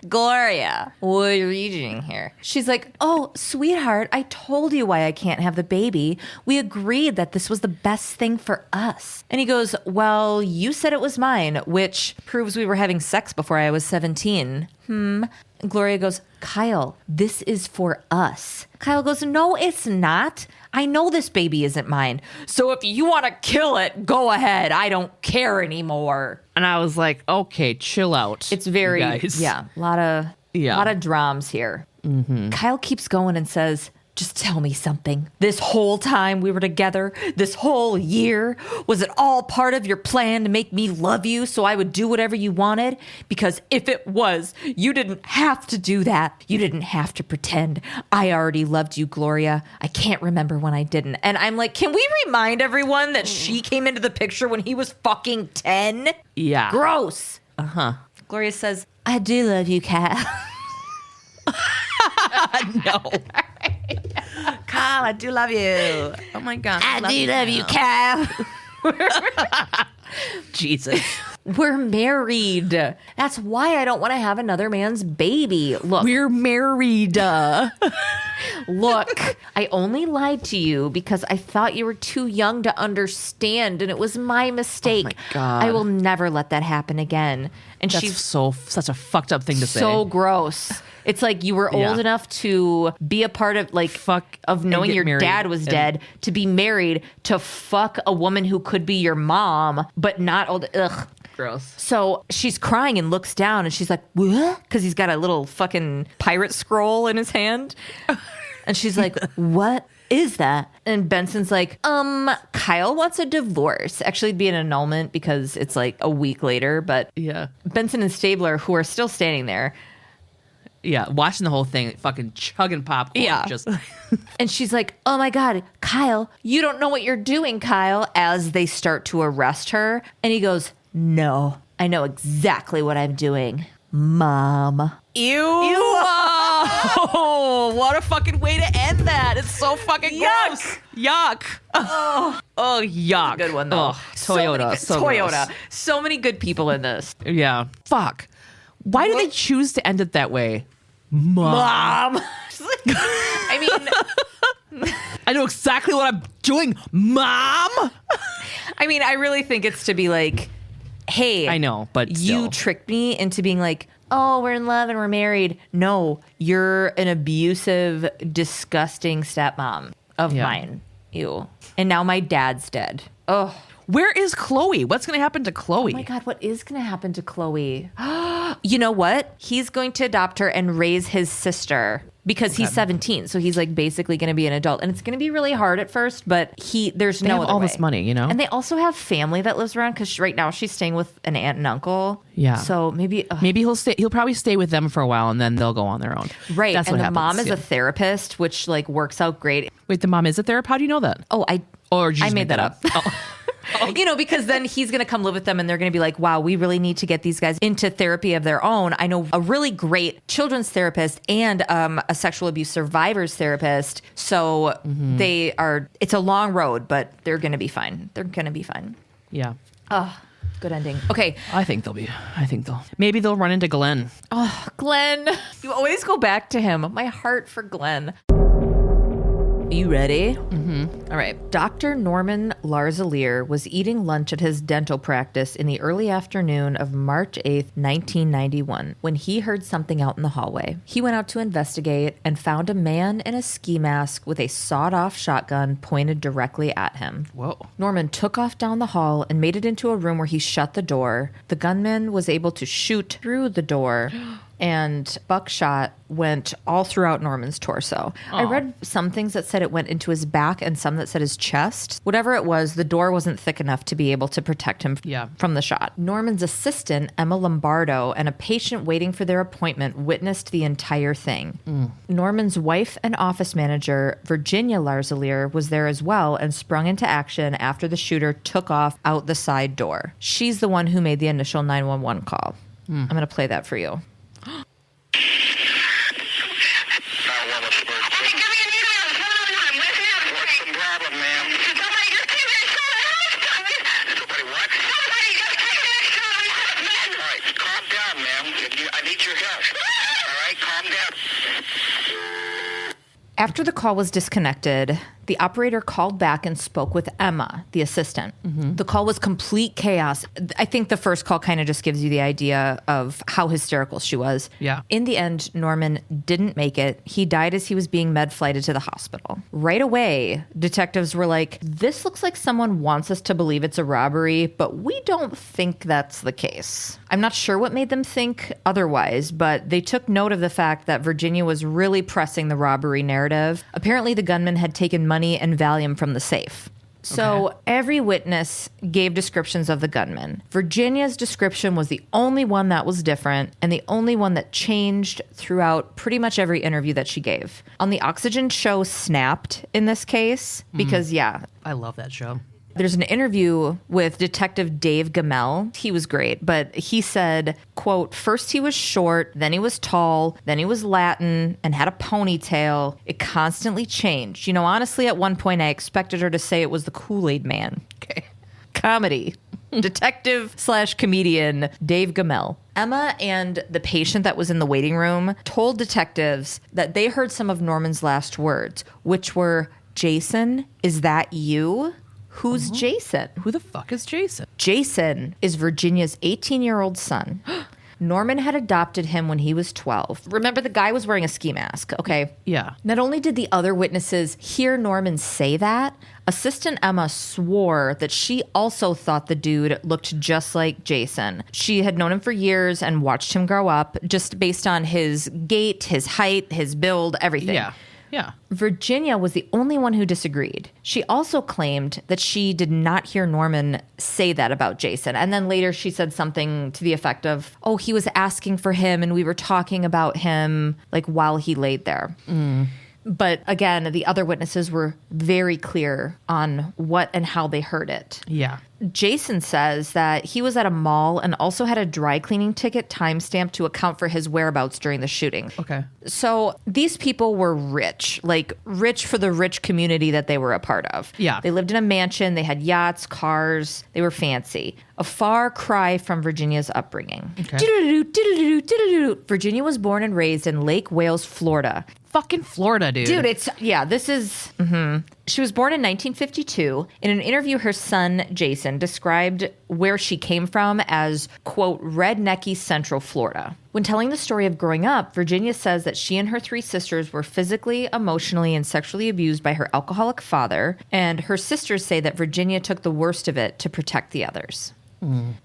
Gloria? What are you doing here? She's like, oh, sweetheart, I told you why I can't have the baby. We agreed that this was the best thing for us. And he goes, well, you said it was mine, which proves we were having sex before I was 17. And Gloria goes, Kyle, this is for us. Kyle goes, no, it's not. I know this baby isn't mine. So if you want to kill it, go ahead. I don't care anymore. And I was like, okay, chill out. It's very, guys. a lot of drams here. Kyle keeps going and says, just tell me something. This whole time we were together, this whole year, was it all part of your plan to make me love you so I would do whatever you wanted? Because if it was, you didn't have to do that. You didn't have to pretend. I already loved you, Gloria. I can't remember when I didn't. And I'm like, can we remind everyone that she came into the picture when he was fucking 10? Yeah. Gross. Gloria says, I do love you, Kat. No. Kyle, I do love you. Oh my God. I do love you, Kyle. Jesus. We're married. That's why I don't want to have another man's baby. Look. We're married. Look, I only lied to you because I thought you were too young to understand, and it was my mistake. Oh my God. I will never let that happen again. And That's she's such a fucked up thing to say. so gross. It's like you were old enough to be a part of of knowing your dad was dead, to be married, to fuck a woman who could be your mom, but not old. Ugh. Gross. So she's crying and looks down and she's like, what? Because he's got a little fucking pirate scroll in his hand. And she's like, what is that? And Benson's like, Kyle wants a divorce. Actually, it'd be an annulment because it's like a week later. But Yeah. Benson and Stabler, who are still standing there. Yeah, watching the whole thing, fucking chugging popcorn. Yeah. Just And she's like, oh my God, Kyle, you don't know what you're doing, Kyle, as they start to arrest her. And he goes, no, I know exactly what I'm doing, Mom. Ew. Oh, what a fucking way to end that. It's so fucking gross. Yuck. Oh, yuck. Good one, though. Oh, Toyota. Toyota. Gross. So many good people in this. Yeah. Fuck. Why do they choose to end it that way? Mom. I mean, I know exactly what I'm doing, Mom. I really think it's to be like, hey, I know, but you still. tricked me into being like, oh, we're in love and we're married. No, you're an abusive, disgusting stepmom of mine. Ew. And now my dad's dead. Oh. Where is Chloe? What's going to happen to Chloe? Oh my God, what is going to happen to Chloe? You know what? He's going to adopt her and raise his sister because he's 17. So he's like basically going to be an adult. And it's going to be really hard at first, but there's They no have other all way. this money, you know? And they also have family that lives around because right now she's staying with an aunt and uncle. Yeah. So maybe he'll probably stay with them for a while and then they'll go on their own. right. That's and what the happens. mom is Yeah. a therapist, which like works out great. Wait, the mom is a therapist? How do you know that? Oh, Or did you I just made make that up. Oh. Because then he's going to come live with them and they're going to be like, wow, we really need to get these guys into therapy of their own. I know a really great children's therapist and a sexual abuse survivors therapist. So it's a long road, but they're going to be fine. They're going to be fine. Yeah. Oh, good ending. Okay. Maybe they'll run into Glenn. Oh, Glenn. You always go back to him. My heart for Glenn. You ready? Mm-hmm. All right. Dr. Norman Larzelere was eating lunch at his dental practice in the early afternoon of March 8th, 1991, when he heard something out in the hallway. He went out to investigate and found a man in a ski mask with a sawed-off shotgun pointed directly at him. Whoa. Norman took off down the hall and made it into a room where he shut the door. The gunman was able to shoot through the door. And buckshot went all throughout Norman's torso. I read some things that said it went into his back and some that said his chest. Whatever it was, the door wasn't thick enough to be able to protect him from the shot. Norman's assistant, Emma Lombardo, and a patient waiting for their appointment witnessed the entire thing. Norman's wife and office manager, Virginia Larzelere, was there as well and sprung into action after the shooter took off out the side door. She's the one who made the initial 911 call. I'm going to play that for you. After the call was disconnected, the operator called back and spoke with Emma, the assistant. The call was complete chaos. I think the first call kind of just gives you the idea of how hysterical she was. Yeah. In the end, Norman didn't make it. He died as he was being med-flighted to the hospital. Right away, detectives were like, this looks like someone wants us to believe it's a robbery, but we don't think that's the case. I'm not sure what made them think otherwise, but they took note of the fact that Virginia was really pressing the robbery narrative. Apparently, the gunman had taken money and Valium from the safe. So every witness gave descriptions of the gunman. Virginia's description was the only one that was different and the only one that changed throughout pretty much every interview that she gave. On the Oxygen show Snapped in this case, because I love that show. there's an interview with Detective Dave Gamel. He was great, but he said, quote, first he was short, then he was tall, then he was Latin and had a ponytail. It constantly changed. You know, honestly, at one point I expected her to say it was the Kool-Aid Man. Okay. Comedy. Detective / comedian Dave Gamel. Emma and the patient that was in the waiting room told detectives that they heard some of Norman's last words, which were, "Jason, is that you?" Who's Jason? Who the fuck is Jason? Jason is Virginia's 18-year-old son. Norman had adopted him when he was 12. Remember, the guy was wearing a ski mask, okay? Yeah. Not only did the other witnesses hear Norman say that, Assistant Emma swore that she also thought the dude looked just like Jason. She had known him for years and watched him grow up just based on his gait, his height, his build, everything. Yeah. Yeah. Virginia was the only one who disagreed. She also claimed that she did not hear Norman say that about Jason. And then later she said something to the effect of, oh, he was asking for him and we were talking about him like while he laid there. But again, the other witnesses were very clear on what and how they heard it. Yeah. Jason says that he was at a mall and also had a dry cleaning ticket timestamped to account for his whereabouts during the shooting. Okay. So these people were rich, like rich for the rich community that they were a part of. Yeah. They lived in a mansion. They had yachts, cars. They were fancy. A far cry from Virginia's upbringing. Okay. Virginia was born and raised in Lake Wales, Florida. Fucking Florida, dude. Dude, she was born in 1952. In an interview, her son, Jason, described where she came from as, quote, rednecky Central Florida. When telling the story of growing up, Virginia says that she and her 3 sisters were physically, emotionally, and sexually abused by her alcoholic father, and her sisters say that Virginia took the worst of it to protect the others.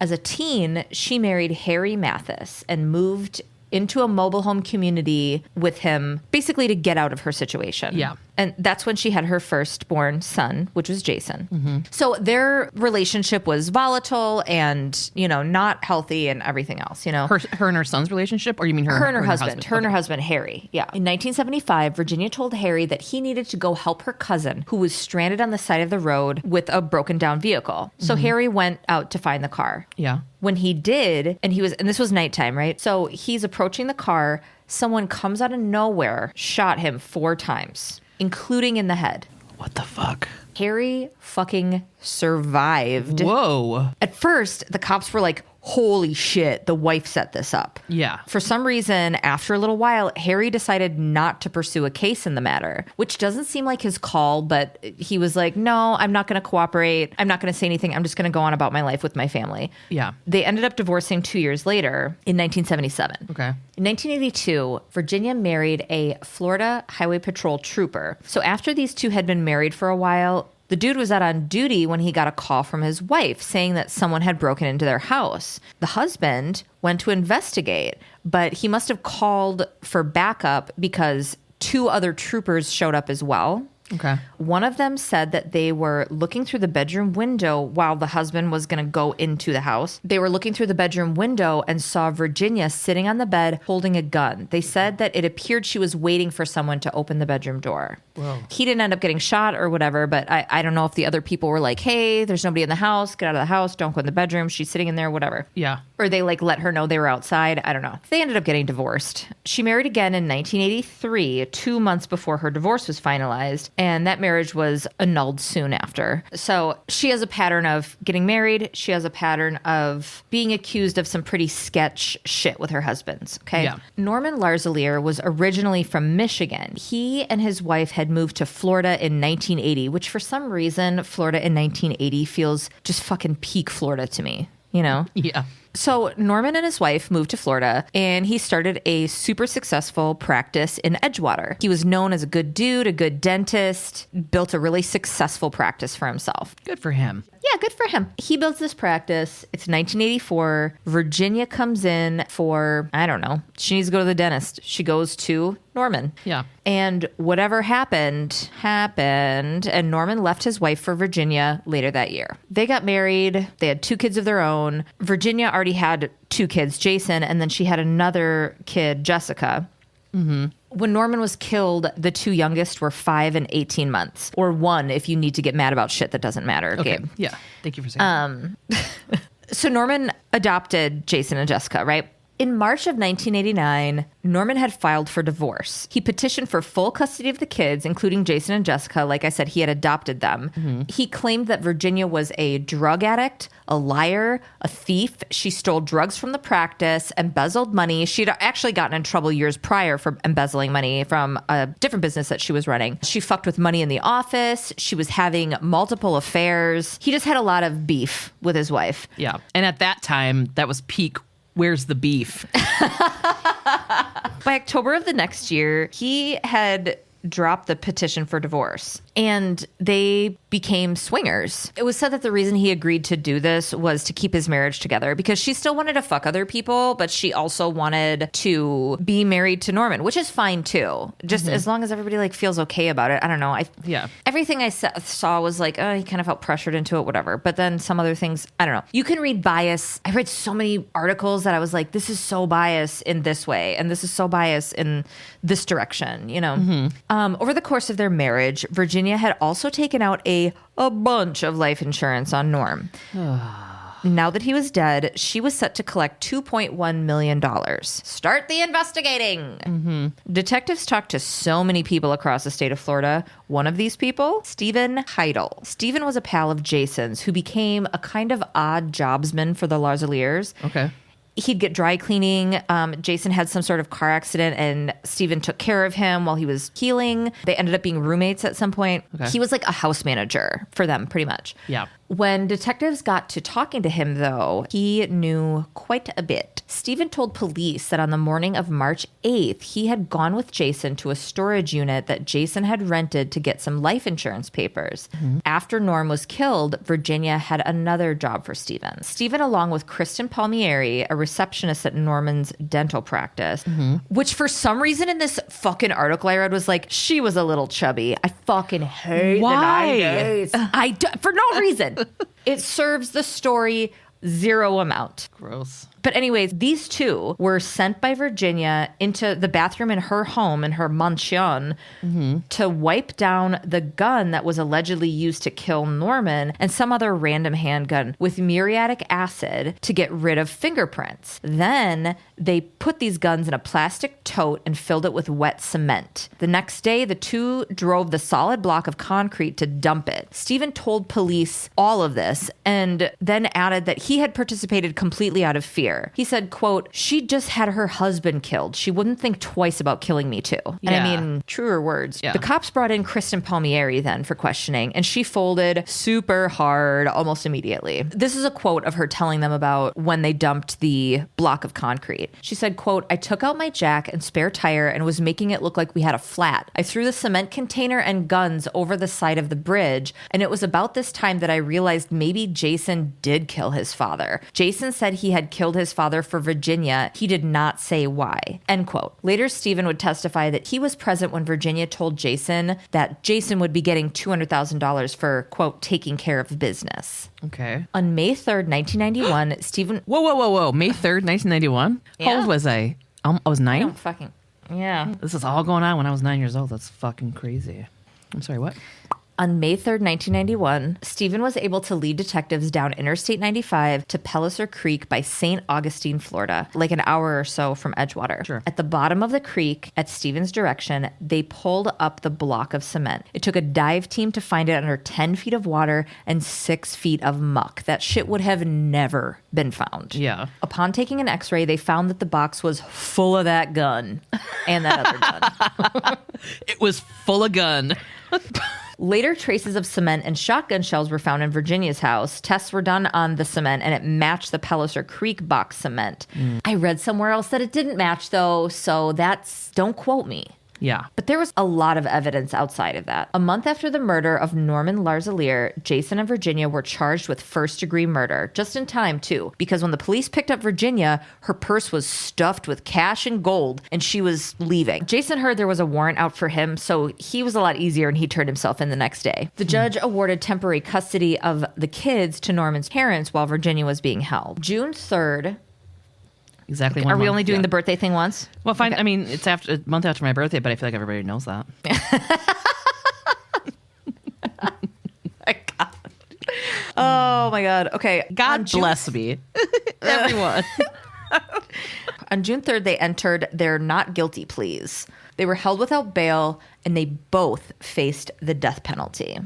As a teen, she married Harry Mathis and moved into a mobile home community with him, basically to get out of her situation. Yeah. And that's when she had her firstborn son, which was Jason. So their relationship was volatile and, not healthy and everything else, Her and her son's relationship? Or you mean her and her husband? Her and her husband, Harry. Yeah. In 1975, Virginia told Harry that he needed to go help her cousin, who was stranded on the side of the road with a broken down vehicle. So Harry went out to find the car. Yeah. When he did, and this was nighttime, right? So he's approaching the car. Someone comes out of nowhere, shot him 4 times, including in the head. What the fuck? Harry fucking survived. Whoa. At first, the cops were like, holy shit, the wife set this up. Yeah. For some reason, after a little while, Harry decided not to pursue a case in the matter, which doesn't seem like his call, but he was like, no, I'm not going to cooperate. I'm not going to say anything. I'm just going to go on about my life with my family. Yeah. They ended up divorcing 2 years later in 1977. Okay. In 1982, Virginia married a Florida Highway Patrol trooper. So after these two had been married for a while, the dude was out on duty when he got a call from his wife saying that someone had broken into their house. The husband went to investigate, but he must have called for backup because 2 other troopers showed up as well. Okay. One of them said that they were looking through the bedroom window while the husband was going to go into the house. They were looking through the bedroom window and saw Virginia sitting on the bed holding a gun. They said that it appeared she was waiting for someone to open the bedroom door. Whoa. He didn't end up getting shot or whatever, but I don't know if the other people were like, hey, there's nobody in the house. Get out of the house. Don't go in the bedroom. She's sitting in there, whatever. Yeah. Or they let her know they were outside. I don't know. They ended up getting divorced. She married again in 1983, 2 months before her divorce was finalized. And that marriage was annulled soon after. So she has a pattern of getting married. She has a pattern of being accused of some pretty sketch shit with her husbands. Okay. Yeah. Norman Larzelere was originally from Michigan. He and his wife had moved to Florida in 1980, which for some reason, Florida in 1980 feels just fucking peak Florida to me, Yeah. So Norman and his wife moved to Florida, and he started a super successful practice in Edgewater. He was known as a good dude, a good dentist, built a really successful practice for himself. Good for him. Yeah, good for him. He builds this practice. It's 1984. Virginia comes in for, I don't know, she needs to go to the dentist. She goes to Norman. Yeah. And whatever happened, and Norman left his wife for Virginia later that year. They got married. They had 2 kids of their own. Virginia already had 2 kids, Jason, and then she had another kid, Jessica. Mm-hmm. When Norman was killed, the 2 youngest were 5 and 18 months, or 1 if you need to get mad about shit that doesn't matter. Okay. Gabe. Yeah. Thank you for saying that. So Norman adopted Jason and Jessica, right? In March of 1989, Norman had filed for divorce. He petitioned for full custody of the kids, including Jason and Jessica. Like I said, he had adopted them. He claimed that Virginia was a drug addict, a liar, a thief. She stole drugs from the practice, embezzled money. She'd actually gotten in trouble years prior for embezzling money from a different business that she was running. She fucked with money in the office. She was having multiple affairs. He just had a lot of beef with his wife. Yeah. And at that time, that was peak. Where's the beef? By October of the next year, he had dropped the petition for divorce and they became swingers. It was said that the reason he agreed to do this was to keep his marriage together because she still wanted to fuck other people, but she also wanted to be married to Norman, which is fine too. Just as long as everybody like feels okay about it. I don't know. Everything I saw was like, oh, he kind of felt pressured into it, whatever. But then some other things, I don't know. You can read bias. I read so many articles that I was like, this is so biased in this way, and this is so biased in this direction, you know? Over the course of their marriage, Virginia had also taken out a bunch of life insurance on Norm. Now that he was dead, she was set to collect $2.1 million. Start the investigating. Detectives talked to so many people across the state of Florida. One of these people, Stephen Heidel. Stephen was a pal of Jason's who became a kind of odd jobsman for the Larzeleres. Okay. He'd get dry cleaning. Jason had some sort of car accident and Stephen took care of him while he was healing. They ended up being roommates at some point. Okay. He was like a house manager for them, pretty much. Yeah. When detectives got to talking to him, though, he knew quite a bit. Stephen told police that on the morning of March 8th, he had gone with Jason to a storage unit that Jason had rented to get some life insurance papers. After Norm was killed, Virginia had another job for Stephen. Stephen, along with Kristen Palmieri, a receptionist at Norman's dental practice, which for some reason in this fucking article I read was like, she was a little chubby. I fucking hate the 90s. For no reason. It serves the story zero amount. Gross. But anyways, these two were sent by Virginia into the bathroom in her home, in her mansion, to wipe down the gun that was allegedly used to kill Norman and some other random handgun with muriatic acid to get rid of fingerprints. Then they put these guns in a plastic tote and filled it with wet cement. The next day, the two drove the solid block of concrete to dump it. Stephen told police all of this and then added that he had participated completely out of fear. He said, quote, she just had her husband killed. She wouldn't think twice about killing me too. And I mean, truer words. Yeah. The cops brought in Kristen Palmieri then for questioning, and she folded super hard almost immediately. This is a quote of her telling them about when they dumped the block of concrete. She said, quote, I took out my jack and spare tire and was making it look like we had a flat. I threw the cement container and guns over the side of the bridge, and it was about this time that I realized maybe Jason did kill his father. Jason said he had killed his father for Virginia. He did not say why, end quote. Later, Stephen would testify that he was present when Virginia told Jason that Jason would be getting $200,000 for, quote, taking care of business. Okay. On May 3rd, 1991, Stephen... Whoa. May 3rd, 1991? Yeah. How old was I? I was 9? Yeah. This is all going on when I was 9 years old. That's fucking crazy. I'm sorry, what? On May 3rd, 1991, Stephen was able to lead detectives down Interstate 95 to Pellicer Creek by St. Augustine, Florida, like an hour or so from Edgewater. Sure. At the bottom of the creek, at Stephen's direction, they pulled up the block of cement. It took a dive team to find it under 10 feet of water and 6 feet of muck. That shit would have never been found. Yeah. Upon taking an x-ray, they found that the box was full of that gun and that other gun. It was full of gun. Later, traces of cement and shotgun shells were found in Virginia's house. Tests were done on the cement, and it matched the Pellicer Creek box cement. I read somewhere else that it didn't match, though, so don't quote me. Yeah. But there was a lot of evidence outside of that. A month after the murder of Norman Larzelere, Jason and Virginia were charged with first-degree murder. Just in time, too, because when the police picked up Virginia, her purse was stuffed with cash and gold, and she was leaving. Jason heard there was a warrant out for him, so he was a lot easier, and he turned himself in the next day. The judge awarded temporary custody of the kids to Norman's parents while Virginia was being held. June 3rd... Exactly. Are we only doing the birthday thing once? Well, fine. Okay. I mean, it's a month after my birthday, but I feel like everybody knows that. My God. Oh my God. Okay. God bless me, everyone. On June 3rd, they entered their not guilty pleas. They were held without bail, and they both faced the death penalty.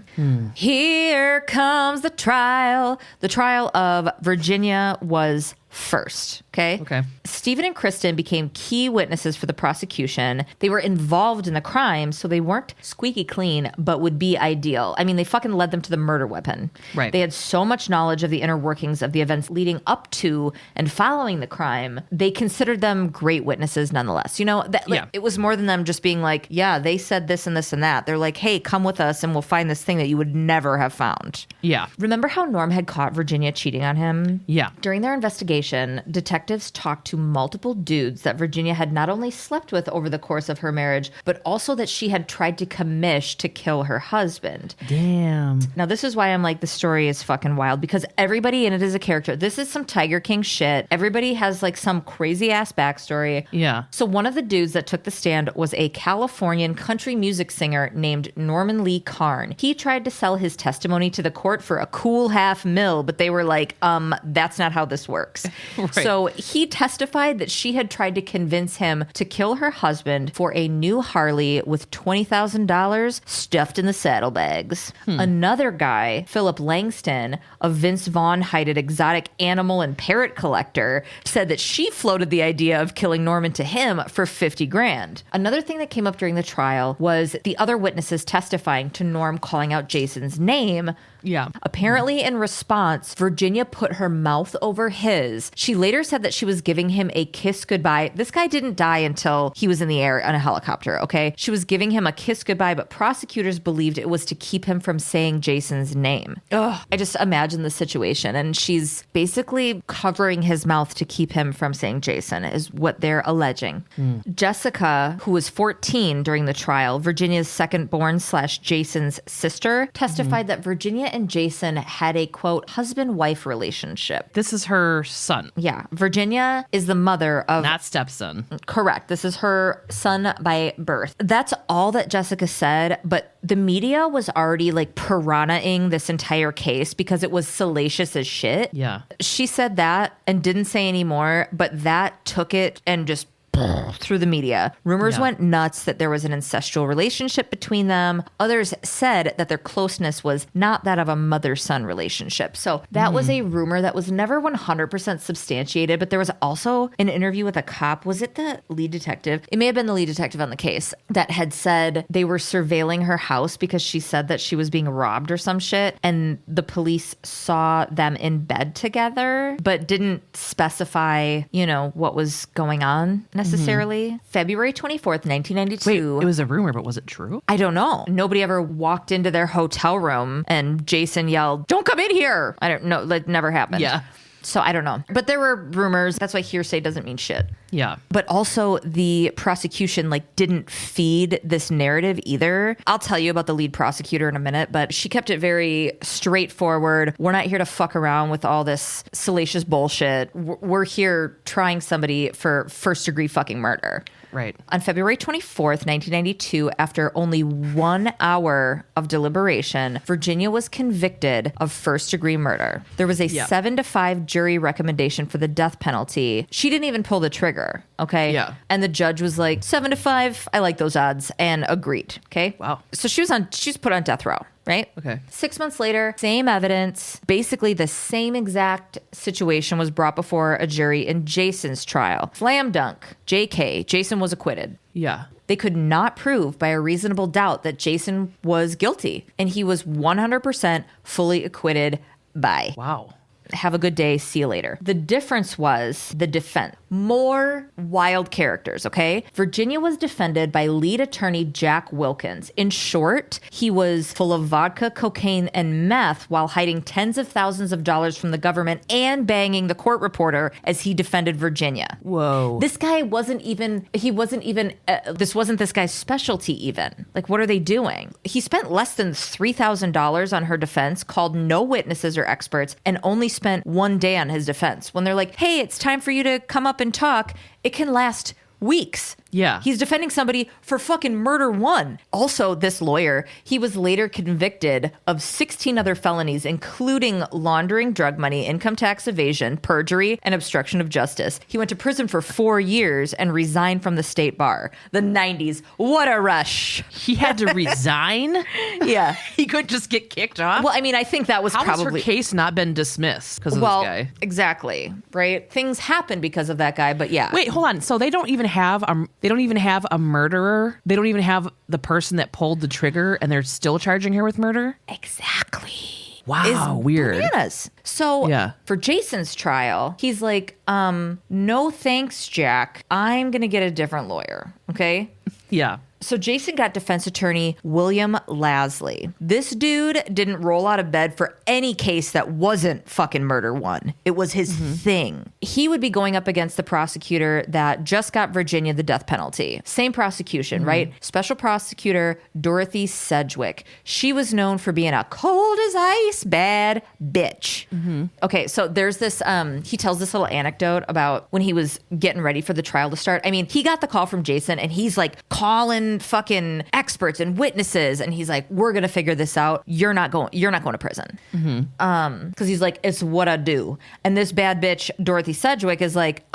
Here comes the trial. The trial of Virginia was first, okay? Stephen and Kristen became key witnesses for the prosecution. They were involved in the crime, so they weren't squeaky clean, but would be ideal. I mean, they fucking led them to the murder weapon. Right. They had so much knowledge of the inner workings of the events leading up to and following the crime. They considered them great witnesses nonetheless. You know, it was more than them just being like, yeah, they said this and this and that. They're like, hey, come with us and we'll find this thing that you would never have found. Yeah. Remember how Norm had caught Virginia cheating on him? Yeah. During their investigation, detectives talked to multiple dudes that Virginia had not only slept with over the course of her marriage, but also that she had tried to commish to kill her husband. Damn. Now, this is why I'm like, the story is fucking wild, because everybody in it is a character. This is some Tiger King shit. Everybody has like some crazy ass backstory. Yeah. So one of the dudes that took the stand was a Californian country music singer named Norman Lee Carn. He tried to sell his testimony to the court for a cool $500,000, but they were like, that's not how this works. Right. So he testified that she had tried to convince him to kill her husband for a new Harley with $20,000 stuffed in the saddlebags. Another guy, Philip Langston, a Vince Vaughn-heighted exotic animal and parrot collector, said that she floated the idea of killing Norman to him for $50,000. Another thing that came up during the trial was the other witnesses testifying to Norm calling out Jason's name. Yeah. Apparently, in response, Virginia put her mouth over his. She later said that she was giving him a kiss goodbye. This guy didn't die until he was in the air on a helicopter, okay? She was giving him a kiss goodbye, but prosecutors believed it was to keep him from saying Jason's name. Ugh. I just imagine the situation. And she's basically covering his mouth to keep him from saying Jason, is what they're alleging. Jessica, who was 14 during the trial, Virginia's second born / Jason's sister, testified that Virginia and Jason had a, quote, husband-wife relationship. This is her son. Yeah. Virginia is the mother of... Not stepson. Correct. This is her son by birth. That's all that Jessica said, but the media was already like piranhaing this entire case because it was salacious as shit. Yeah. She said that and didn't say any more, but that took it and just through the media. Rumors went nuts that there was an incestual relationship between them. Others said that their closeness was not that of a mother-son relationship. So that was a rumor that was never 100% substantiated, but there was also an interview with a cop. Was it the lead detective? It may have been the lead detective on the case that had said they were surveilling her house because she said that she was being robbed or some shit, and the police saw them in bed together, but didn't specify, you know, what was going on necessarily. February 24th, 1992. Wait, it was a rumor, but was it true? I don't know. Nobody ever walked into their hotel room and Jason yelled, "Don't come in here." I don't know. That never happened. Yeah. So I don't know. But there were rumors. That's why hearsay doesn't mean shit. Yeah. But also the prosecution didn't feed this narrative either. I'll tell you about the lead prosecutor in a minute, but she kept it very straightforward. We're not here to fuck around with all this salacious bullshit. We're here trying somebody for first degree fucking murder. Right. On February 24th, 1992, after only 1 hour of deliberation, Virginia was convicted of first-degree murder. There was a 7-5 jury recommendation for the death penalty. She didn't even pull the trigger, okay? Yeah. And the judge was like, 7-5, I like those odds, and agreed, okay? Wow. So she's put on death row. Right? Okay. 6 months later, same evidence. Basically, the same exact situation was brought before a jury in Jason's trial. Slam dunk. JK. Jason was acquitted. Yeah. They could not prove by a reasonable doubt that Jason was guilty, and he was 100% fully acquitted by. Wow. Have a good day. See you later. The difference was the defense. More wild characters, okay? Virginia was defended by lead attorney Jack Wilkins. In short, he was full of vodka, cocaine, and meth while hiding tens of thousands of dollars from the government and banging the court reporter as he defended Virginia. Whoa. This guy wasn't even, this wasn't this guy's specialty even. Like, what are they doing? He spent less than $3,000 on her defense, called no witnesses or experts, and only spent 1 day on his defense. When they're like, hey, it's time for you to come up and talk, it can last weeks Yeah. He's defending somebody for fucking murder one. Also, this lawyer, he was later convicted of 16 other felonies, including laundering drug money, income tax evasion, perjury, and obstruction of justice. He went to prison for 4 years and resigned from the state bar. The 90s. What a rush. He had to resign? Yeah. He couldn't just get kicked off? Well, I mean, I think that was How has probably... her case not been dismissed because of this guy? Exactly. Right? Things happen because of that guy, but yeah. Wait, hold on. So they don't even have a murderer. They don't even have the person that pulled the trigger, and they're still charging her with murder? Exactly. Wow, weird. Bananas. So for Jason's trial, he's like, no thanks, Jack. I'm going to get a different lawyer. Okay? Yeah. So Jason got defense attorney William Larzelere. This dude didn't roll out of bed for any case that wasn't fucking murder one. It was his thing. He would be going up against the prosecutor that just got Virginia the death penalty. Same prosecution, right? Special prosecutor Dorothy Sedgwick. She was known for being a cold as ice bad bitch. Okay, so there's this, he tells this little anecdote about when he was getting ready for the trial to start. I memean, he got the call from Jason and he's like calling fucking experts and witnesses, and he's like, we're gonna figure this out. You're not going to prison. Because he's like, it's what I do. And this bad bitch Dorothy Sedgwick is like,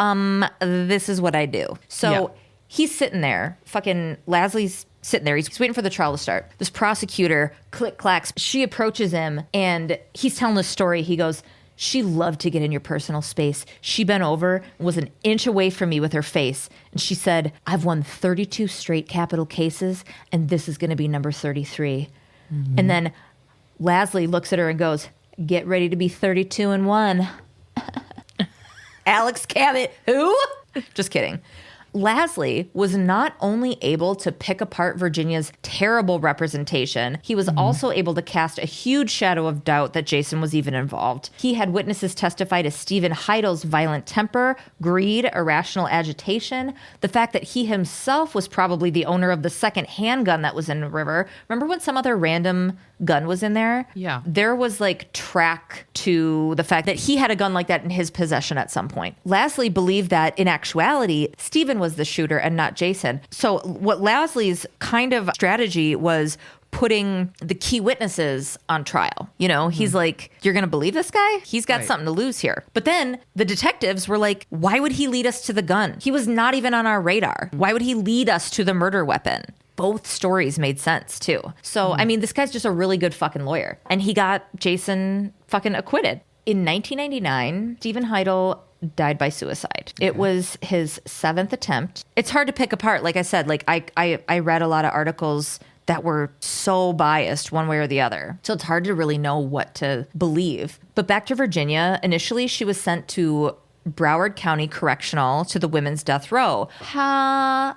this is what I do. So he's sitting there, fucking Lasley's sitting there. He's waiting for the trial to start. This prosecutor click clacks. She approaches him and he's telling the story. He goes, she loved to get in your personal space. She bent over and was an inch away from me with her face. And she said, I've won 32 straight capital cases, and this is going to be number 33. And then Larzelere looks at her and goes, get ready to be 32 and 1. Alex Cabot, who? Just kidding. Larzelere was not only able to pick apart Virginia's terrible representation, he was also able to cast a huge shadow of doubt that Jason was even involved. He had witnesses testify to Stephen Heidel's violent temper, greed, irrational agitation, the fact that he himself was probably the owner of the second handgun that was in the river. Remember when some other random gun was in there? Yeah. There was like track to the fact that he had a gun like that in his possession at some point. Larzelere believed that in actuality, Stephen was the shooter and not Jason. So what Lasley's kind of strategy was putting the key witnesses on trial. You know, he's like, you're going to believe this guy? He's got something to lose here. But then the detectives were like, why would he lead us to the gun? He was not even on our radar. Why would he lead us to the murder weapon? Both stories made sense too. So, I mean, this guy's just a really good fucking lawyer. And he got Jason fucking acquitted. In 1999, Stephen Heidel died by suicide. Okay. It was his 7th attempt. It's hard to pick apart. Like I said, like I read a lot of articles that were so biased one way or the other. So it's hard to really know what to believe. But back to Virginia, initially she was sent to Broward County Correctional to the women's death row.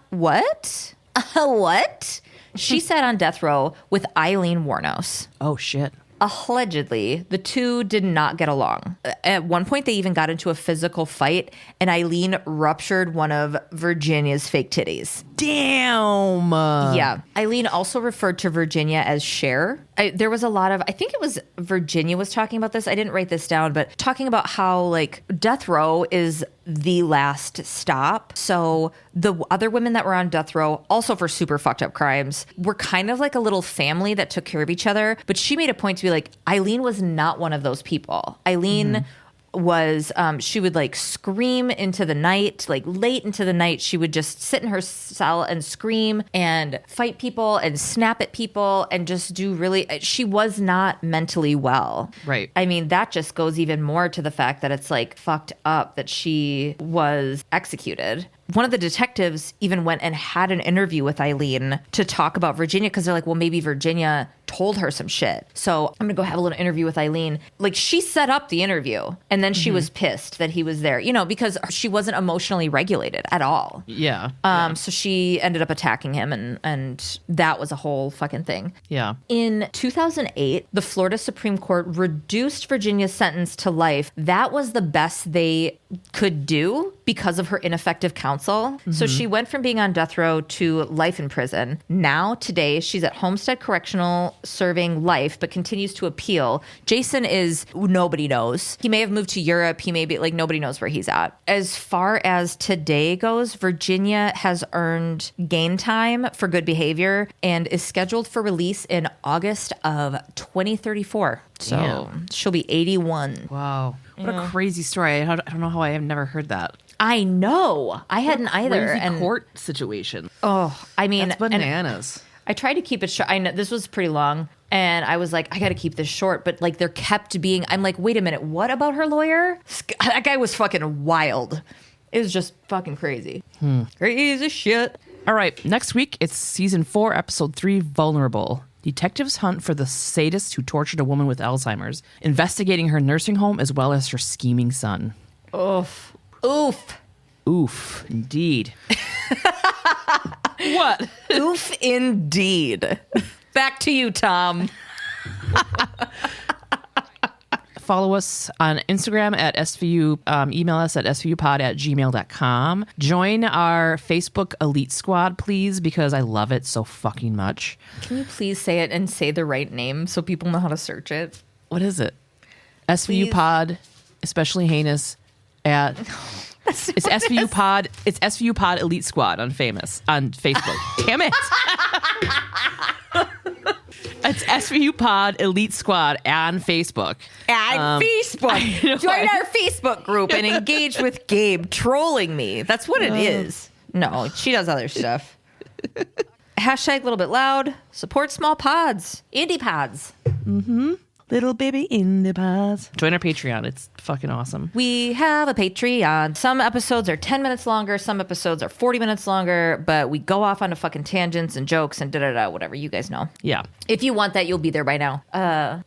What? What? She sat on death row with Eileen Wuornos. Oh, shit. Allegedly, the two did not get along. At one point, they even got into a physical fight, and Eileen ruptured one of Virginia's fake titties. Damn. Yeah. Eileen also referred to Virginia as Cher. There was a lot of, I think it was Virginia was talking about this. I didn't write this down, but talking about how like death row is the last stop. So the other women that were on death row, also for super fucked up crimes, were kind of like a little family that took care of each other. But she made a point to be like, Eileen was not one of those people. Eileen was she would like scream into the night, like late into the night. She would just sit in her cell and scream and fight people and snap at people and just do really, she was not mentally well. Right. I mean, that just goes even more to the fact that it's like fucked up that she was executed. One of the detectives even went and had an interview with Eileen to talk about Virginia because they're like, well, maybe Virginia told her some shit. So I'm going to go have a little interview with Eileen. Like, she set up the interview and then she was pissed that he was there, you know, because she wasn't emotionally regulated at all. Yeah. So she ended up attacking him and that was a whole fucking thing. Yeah. In 2008, the Florida Supreme Court reduced Virginia's sentence to life. That was the best they could do because of her ineffective counsel. So she went from being on death row to life in prison. Now, today, she's at Homestead Correctional serving life, but continues to appeal. Jason is, nobody knows. He may have moved to Europe. He may be, like, nobody knows where he's at. As far as today goes, Virginia has earned gain time for good behavior and is scheduled for release in August of 2034. So Damn. she'll be 81. Wow. What a crazy story. I don't know how I have never heard that. I know. I hadn't either. Crazy And court situation. oh, I mean, That's bananas. I tried to keep it short. I know this was pretty long, and I was like, I got to keep this short. But like, there kept being. I'm like, wait a minute, what about her lawyer? That guy was fucking wild. It was just fucking crazy. Crazy shit. All right. Next week, it's season 4, episode 3, Vulnerable. Detectives hunt for the sadist who tortured a woman with Alzheimer's, investigating her nursing home as well as her scheming son. Oof. Oof. Oof, indeed. What? Oof, indeed. Back to you, Tom. Follow us on Instagram at SVU. Email us at svupod@gmail.com. Join our Facebook Elite Squad, please, because I love it so fucking much. Can you please say it and say the right name so people know how to search it? What is it? SVU Pod, especially heinous, at... It's SVU Pod. It's SVU Pod Elite Squad on Facebook. Damn it! It's SVU Pod Elite Squad on Facebook. At Facebook. Join our Facebook group and engage with Gabe trolling me. That's what it is. No, she does other stuff. Hashtag little bit loud. Support small pods. Indie pods. Little baby indie pods. Join our Patreon. It's fucking awesome. We have a Patreon. Some episodes are 10 minutes longer. Some episodes are 40 minutes longer. But we go off onto fucking tangents and jokes and da-da-da, whatever. You guys know. Yeah. If you want that, you'll be there by now.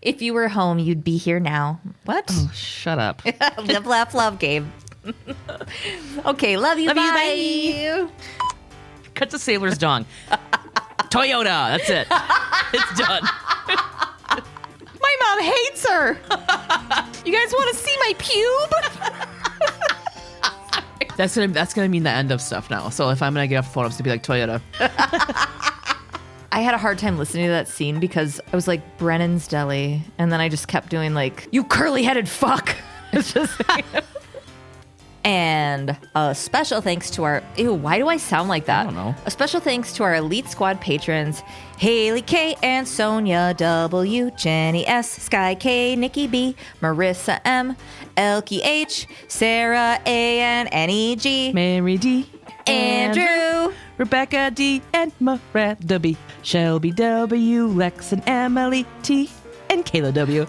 If you were home, you'd be here now. What? Oh, shut up. Live, laugh, love, Gabe. Okay, love you. Love bye. you, bye. Cut to Sailor's Dong. Toyota. That's it. It's done. My mom hates her. You guys want to see my pube? That's gonna mean the end of stuff now. So if I'm gonna get off the phone, I'm just gonna be like Toyota. I had a hard time listening to that scene because I was like, Brennan's Deli. And then I just kept doing like, you curly-headed fuck. It's just And a special thanks to our... Ew, why do I sound like that? I don't know. A special thanks to our Elite Squad patrons, Hayley K. and Sonja W., Jennie S., Skye K., Nikki B., Marisa M., Elke H., Sarah A. and Annie G., Mary D. Andrew, Rebekah D. and Miranda B. Shelby W. Lex and Emily T. and Kayla W.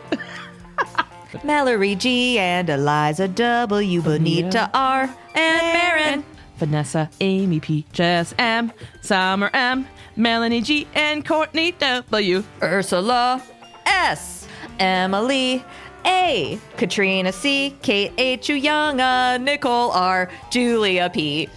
Mallorie G. and Eliza W. Bonita R. and Marin. Vanessa, Amy P. Jess M. Summer M. Melanie G. and Courtney W. Ursula S. Emily A. Katrina C. Kate H. Younga, Nicole R. Julia P.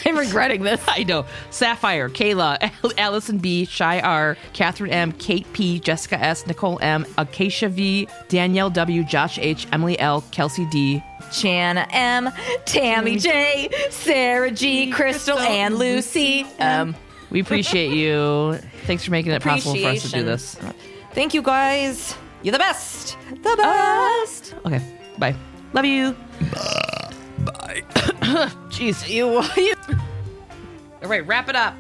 I'm regretting this. I know. Sapphire, Kayla, Allison B, Shy R, Catherine M, Kate P, Jessica S, Nicole M, Acacia V, Danielle W, Josh H, Emily L, Kelsey D, Shanna M, Tammy J, Sarah G, Crystal, and Lucy M. We appreciate you. Thanks for making it possible for us to do this. Thank you, guys. You're the best. The best. Okay. Bye. Love you. Bye. Jeez. You. All right. Wrap it up.